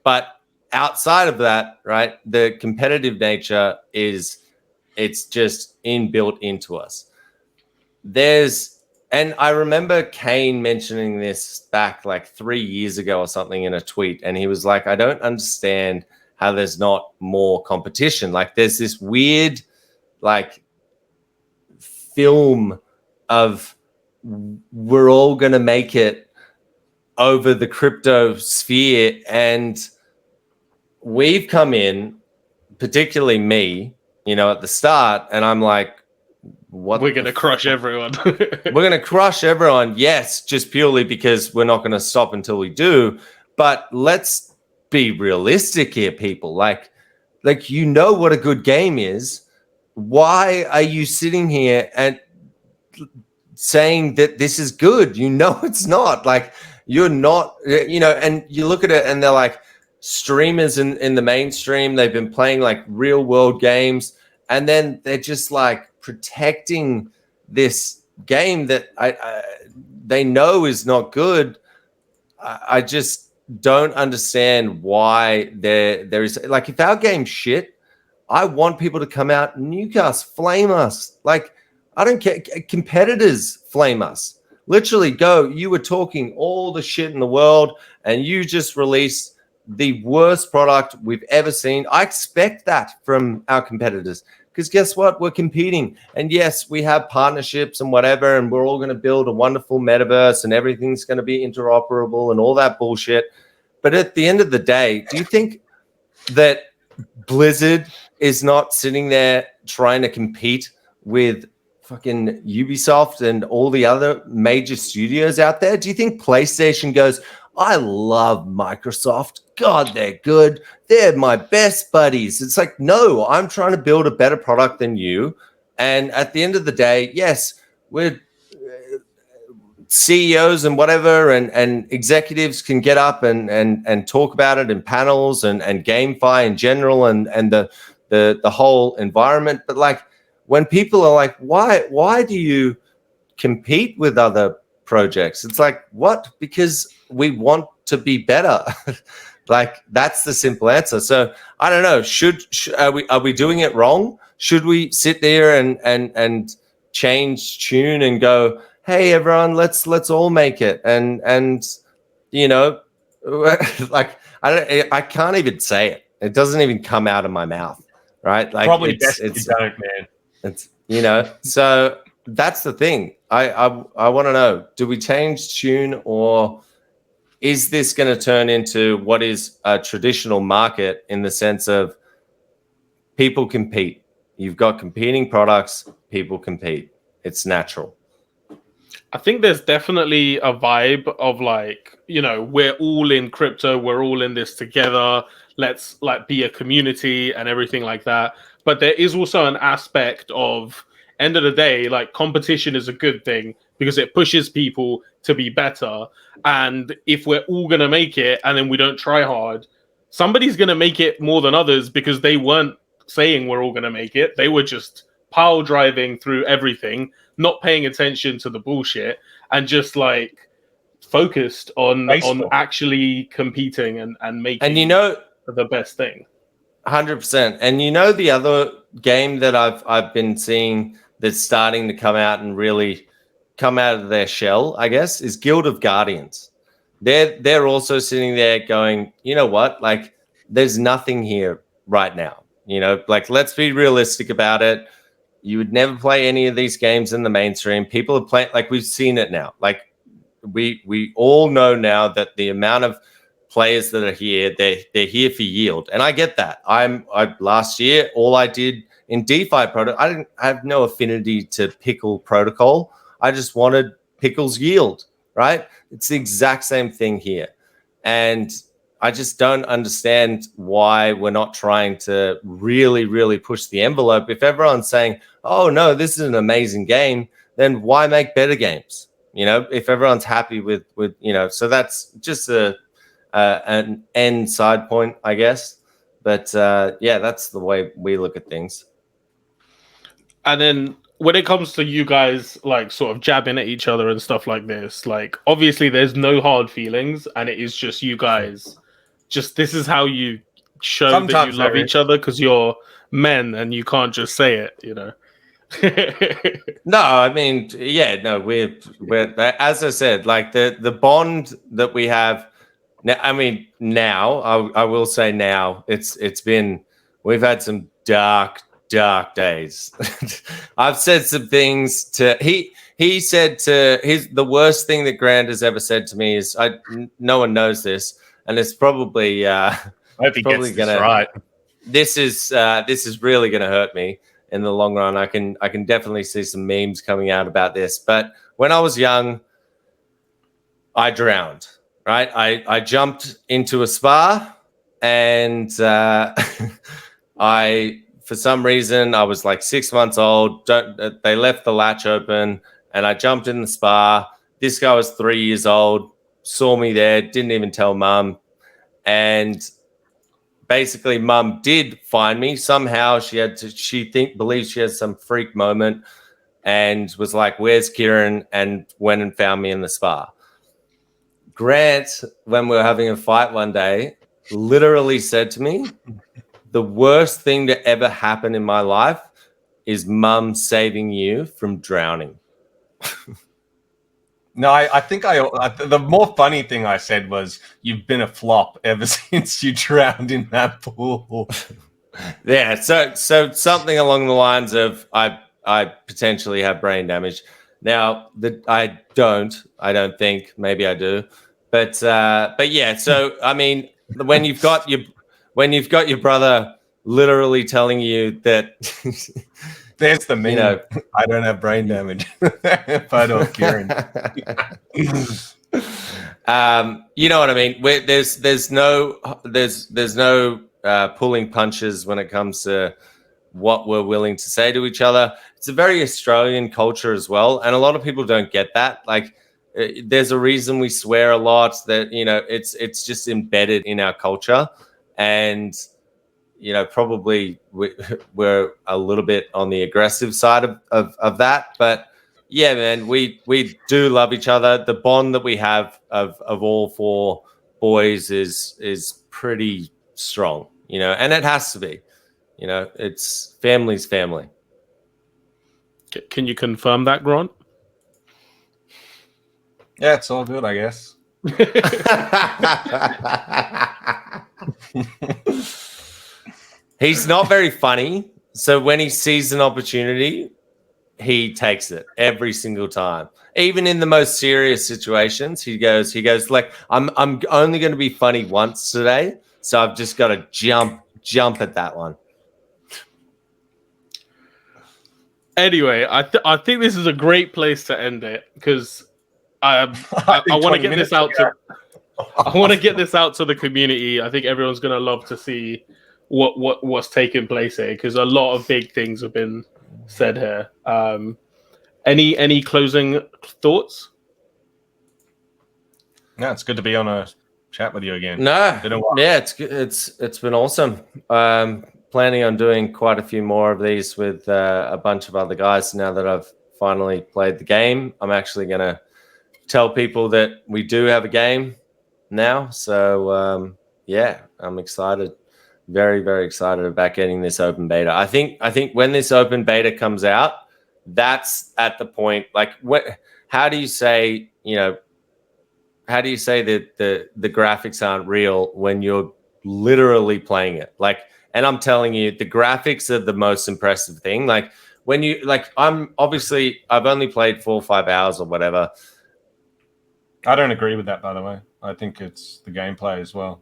Speaker 2: But outside of that, right, the competitive nature it's just inbuilt into us. And I remember Kane mentioning this back like 3 years ago or something in a tweet. And he was like, I don't understand how there's not more competition. Like, there's this weird, like, film of we're all going to make it over the crypto sphere. And we've come in, particularly me, at the start, and I'm like,
Speaker 1: we're going to crush everyone.
Speaker 2: We're going to crush everyone. Yes, just purely because we're not going to stop until we do. But let's be realistic here, people. Like what a good game is. Why are you sitting here and saying that this is good? It's not. Like, you're not, and you look at it and they're like streamers in the mainstream. They've been playing like real world games. And then they're just like protecting this game that they know is not good. I just don't understand why there is, like, if our game's shit, I want people to come out and nuke flame us. Like, I don't care. Competitors flame us. Literally go, you were talking all the shit in the world and you just released the worst product we've ever seen. I expect that from our competitors because guess what? We're competing. And yes, we have partnerships and whatever, and we're all going to build a wonderful metaverse and everything's going to be interoperable and all that bullshit. But at the end of the day, do you think that Blizzard is not sitting there trying to compete with fucking Ubisoft and all the other major studios out there? Do you think PlayStation goes, I love Microsoft. God, they're good. They're my best buddies. It's like, no, I'm trying to build a better product than you. And at the end of the day, yes, we're CEOs and whatever and executives can get up and talk about it in panels and GameFi in general and the whole environment. But like when people are like, why do you compete with other projects? It's like, what? Because we want to be better. Like that's the simple answer. So I don't know. Are we doing it wrong? Should we sit there and change tune and go, hey everyone, let's all make it and you know, like I can't even say it. It doesn't even come out of my mouth, right? Like
Speaker 3: probably best if you don't, man.
Speaker 2: It's, you know, so that's the thing. I want to know, do we change tune or is this going to turn into what is a traditional market in the sense of people compete? You've got competing products, people compete. It's natural.
Speaker 1: I think there's definitely a vibe of like, you know, we're all in crypto, we're all in this together. Let's like be a community and everything like that. But there is also an aspect of end of the day, like competition is a good thing because it pushes people to be better. And if we're all going to make it and then we don't try hard, somebody's going to make it more than others because they weren't saying we're all going to make it. They were just pile driving through everything, not paying attention to the bullshit and just like focused on actually competing and making
Speaker 2: and you know
Speaker 1: the best thing.
Speaker 2: 100%. And you know the other game that I've been seeing that's starting to come out and really come out of their shell, I guess, is Guild of Guardians. They're also sitting there going, you know what? Like there's nothing here right now. You know, like let's be realistic about it. You would never play any of these games in the mainstream. People are playing, like we've seen it now. Like we all know now that the amount of players that are here, they're here for yield, and I get that. I last year all I did in DeFi product, I have no affinity to Pickle protocol. I just wanted Pickle's yield, right? It's the exact same thing here, and I just don't understand why we're not trying to really, really push the envelope. If everyone's saying, "Oh no, this is an amazing game," then why make better games? You know, if everyone's happy with you know, so that's just an end side point, I guess. But yeah, that's the way we look at things.
Speaker 1: And then when it comes to you guys like sort of jabbing at each other and stuff like this, like obviously there's no hard feelings and it is just you guys. Just this is how you show
Speaker 3: Sometimes
Speaker 1: that you love each other because you're men and you can't just say it, you know.
Speaker 2: No, I mean, yeah, no, we're as I said, like the bond that we have now. I mean, now I will say now it's been, we've had some dark days. I've said some things to he said to the worst thing that Grant has ever said to me is no one knows this, and it's probably
Speaker 3: I hope he
Speaker 2: probably
Speaker 3: gets this right.
Speaker 2: This is really gonna hurt me in the long run. I can definitely see some memes coming out about this. But when I was young, I drowned. Right, I jumped into a spa, and I, for some reason, I was like 6 months old. They left the latch open, and I jumped in the spa. This guy was 3 years old, saw me there, didn't even tell mum, and basically mum did find me somehow. Believes she has some freak moment and was like, where's Kieran? And went and found me in the spa. Grant, when we were having a fight one day, literally said to me, the worst thing to ever happen in my life is mum saving you from drowning.
Speaker 3: No, I think the more funny thing I said was, you've been a flop ever since you drowned in that pool.
Speaker 2: Yeah, so something along the lines of I potentially have brain damage. Now I don't think, maybe I do, but yeah. So I mean, when you've got your brother literally telling you that.
Speaker 3: There's the meme. I don't have brain damage. Photo of Kieran.
Speaker 2: You know what I mean? There's no pulling punches when it comes to what we're willing to say to each other. It's a very Australian culture as well, and a lot of people don't get that. Like, there's a reason we swear a lot. That it's just embedded in our culture, and probably we're a little bit on the aggressive side of that. But yeah, man, we do love each other. The bond that we have of all four boys is pretty strong, and it has to be. It's family's family.
Speaker 1: Can you confirm that, Grant?
Speaker 3: Yeah, it's all good, I guess.
Speaker 2: He's not very funny, so when he sees an opportunity, he takes it every single time. Even in the most serious situations, he goes like, I'm only going to be funny once today, so I've just got to jump at that one.
Speaker 1: Anyway, I think this is a great place to end it, because I want to get this out to I want to get this out to the community. I think everyone's going to love to see what's taking place here, because a lot of big things have been said here. Any closing thoughts?
Speaker 3: No, it's good to be on a chat with you again.
Speaker 2: No, yeah, it's been awesome. Planning on doing quite a few more of these with a bunch of other guys now that I've finally played the game. I'm actually going to tell people that we do have a game now. So yeah, I'm excited. Very, very excited about getting this open beta. I think when this open beta comes out, that's at the point. Like, how do you say that the graphics aren't real when you're literally playing it? Like, and I'm telling you, the graphics are the most impressive thing. Like, when you I've only played 4 or 5 hours or whatever.
Speaker 3: I don't agree with that, by the way. I think it's the gameplay as well.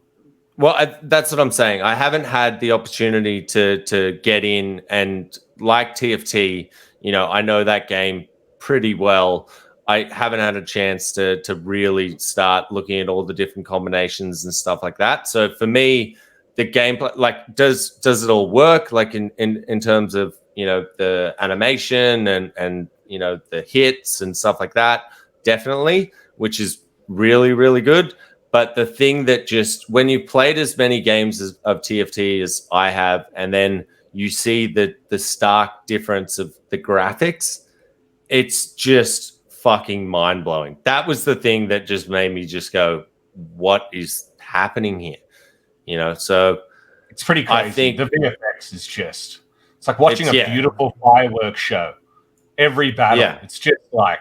Speaker 2: Well, that's what I'm saying. I haven't had the opportunity to get in, and like TFT, I know that game pretty well. I haven't had a chance to really start looking at all the different combinations and stuff like that. So for me, the gameplay, like, does it all work? Like in terms of the animation and the hits and stuff like that, definitely, which is really, really good. But the thing that just, when you played as many games of TFT as I have, and then you see the stark difference of the graphics, it's just fucking mind-blowing. That was the thing that just made me just go, what is happening here? So
Speaker 3: it's pretty crazy.
Speaker 2: I think
Speaker 3: the VFX is just, it's like watching a beautiful fireworks show. Every battle, it's just like,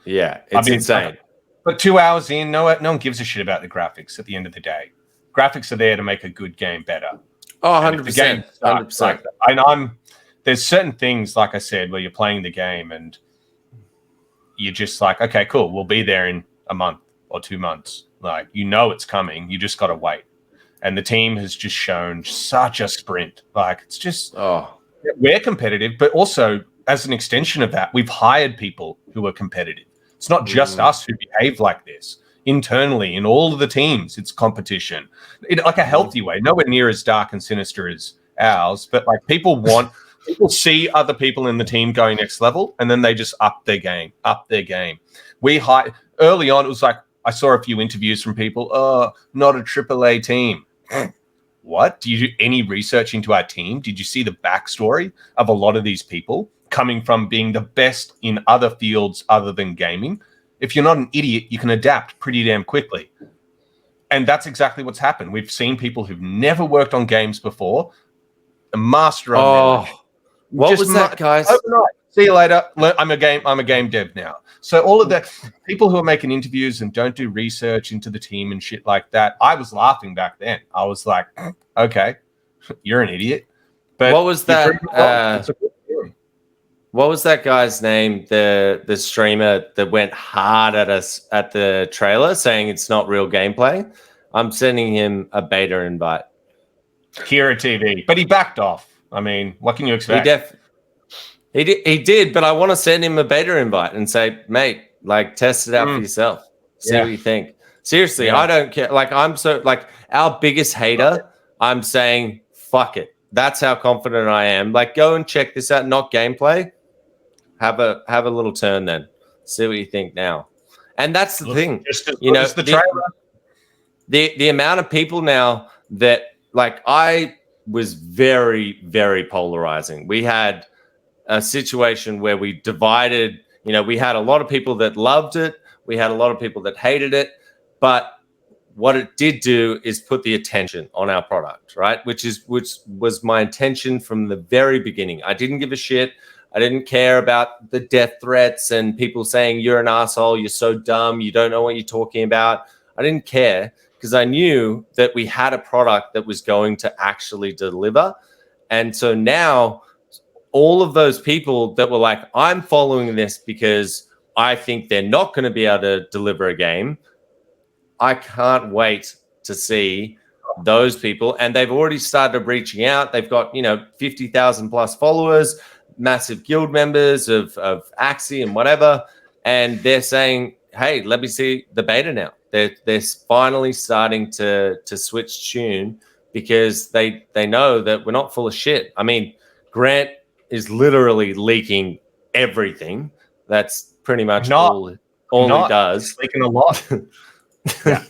Speaker 2: it's insane.
Speaker 3: But 2 hours in, no one gives a shit about the graphics at the end of the day. Graphics are there to make a good game better.
Speaker 2: Oh, 100%. 100%.
Speaker 3: There's certain things, like I said, where you're playing the game and you're just like, okay, cool, we'll be there in a month or 2 months. Like, it's coming. You just got to wait. And the team has just shown such a sprint. Like, it's just, we're competitive, but also as an extension of that, we've hired people who are competitive. It's not just us who behave like this. Internally, in all of the teams, it's competition. Like a healthy way, nowhere near as dark and sinister as ours, but like people see other people in the team going next level, and then they just up their game. Early on, it was like, I saw a few interviews from people, not a AAA team. what? Do you do any research into our team? Did you see the backstory of a lot of these people coming from being the best in other fields other than gaming? If you're not an idiot, you can adapt pretty damn quickly. And that's exactly what's happened. We've seen people who've never worked on games before, a master on them.
Speaker 2: What was that, guys?
Speaker 3: Overnight. See you later. I'm a game dev now. So all of the people who are making interviews and don't do research into the team and shit like that, I was laughing back then. I was like, okay, you're an idiot. But
Speaker 2: what was that? What was that guy's name? The streamer that went hard at us at the trailer, saying it's not real gameplay. I'm sending him a beta invite.
Speaker 3: Kieran TV, but he backed off. I mean, what can you expect?
Speaker 2: He did, but I want to send him a beta invite and say, mate, like, test it out for yourself. See what you think. Seriously, I don't care. Like, I'm so, like, our biggest hater, I'm saying, fuck it. That's how confident I am. Like, go and check this out. Not gameplay. Have a little turn then. See what you think now. And that's the thing. You know, the amount of people now that, like, I was very, very polarizing. We had a situation where we divided, you know, we had a lot of people that loved it. We had a lot of people that hated it. But what it did do is put the attention on our product, right? Which was my intention from the very beginning. I didn't give a shit. I didn't care about the death threats and people saying you're an asshole, you're so dumb, you don't know what you're talking about. I didn't care because I knew that we had a product that was going to actually deliver. And so now all of those people that were like, I'm following this because I think they're not going to be able to deliver a game, I can't wait to see those people. And they've already started reaching out. They've got, 50,000 plus followers, massive guild members of Axie and whatever. And they're saying, hey, let me see the beta now. They're finally starting to switch tune because they know that we're not full of shit. I mean, Grant is literally leaking everything. That's pretty much all he does.
Speaker 3: Leaking a lot. Yeah.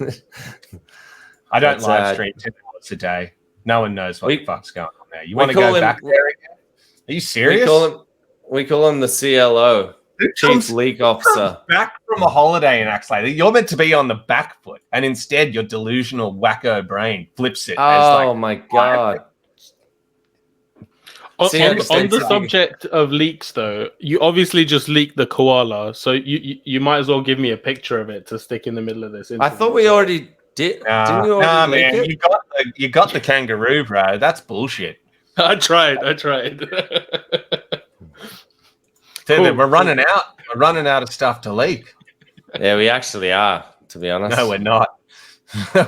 Speaker 3: I don't live stream 10 hours a day. No one knows what the fuck's going on there. You want to go back there again? Are you serious?
Speaker 2: We call him the CLO, Chief Leak Officer.
Speaker 3: Back from a holiday and acts like you're meant to be on the back foot, and instead your delusional wacko brain flips it.
Speaker 2: Oh my god!
Speaker 1: On the subject of leaks, though, you obviously just leaked the koala, so you might as well give me a picture of it to stick in the middle of this interview.
Speaker 2: I thought we already did. Didn't you already leak it?
Speaker 3: You got the kangaroo, bro. That's bullshit.
Speaker 1: I tried.
Speaker 3: Cool. We're running out. We're running out of stuff to leak.
Speaker 2: Yeah, we actually are, to be honest.
Speaker 3: No, we're not.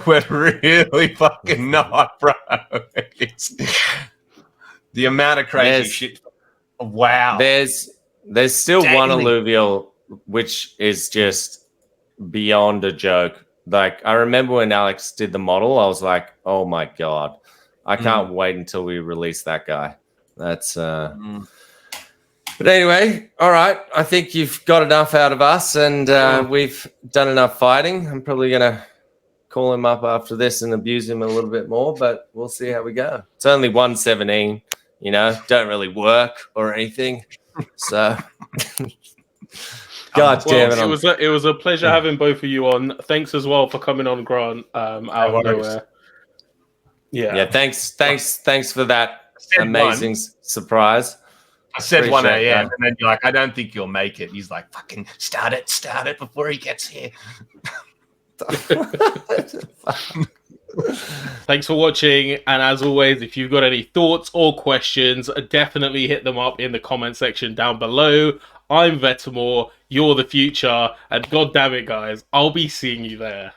Speaker 3: We're really fucking not, bro. It's the amount of crazy shit. Wow.
Speaker 2: There's still one Illuvial, which is just beyond a joke. Like, I remember when Alex did the model, I was like, oh my God. I can't wait until we release that guy. That's But anyway, all right. I think you've got enough out of us, and we've done enough fighting. I'm probably gonna call him up after this and abuse him a little bit more, but we'll see how we go. It's only 117, don't really work or anything. So God damn it.
Speaker 1: It was a pleasure having both of you on. Thanks as well for coming on, Grant, out of nowhere.
Speaker 2: Yeah, thanks for that amazing surprise.
Speaker 3: I said 1 a.m. and then you're like, I don't think you'll make it. He's like, fucking start it before he gets here.
Speaker 1: Thanks for watching, and as always, if you've got any thoughts or questions, definitely hit them up in the comment section down below. I'm Vetemor, you're the future, and god damn it, guys, I'll be seeing you there.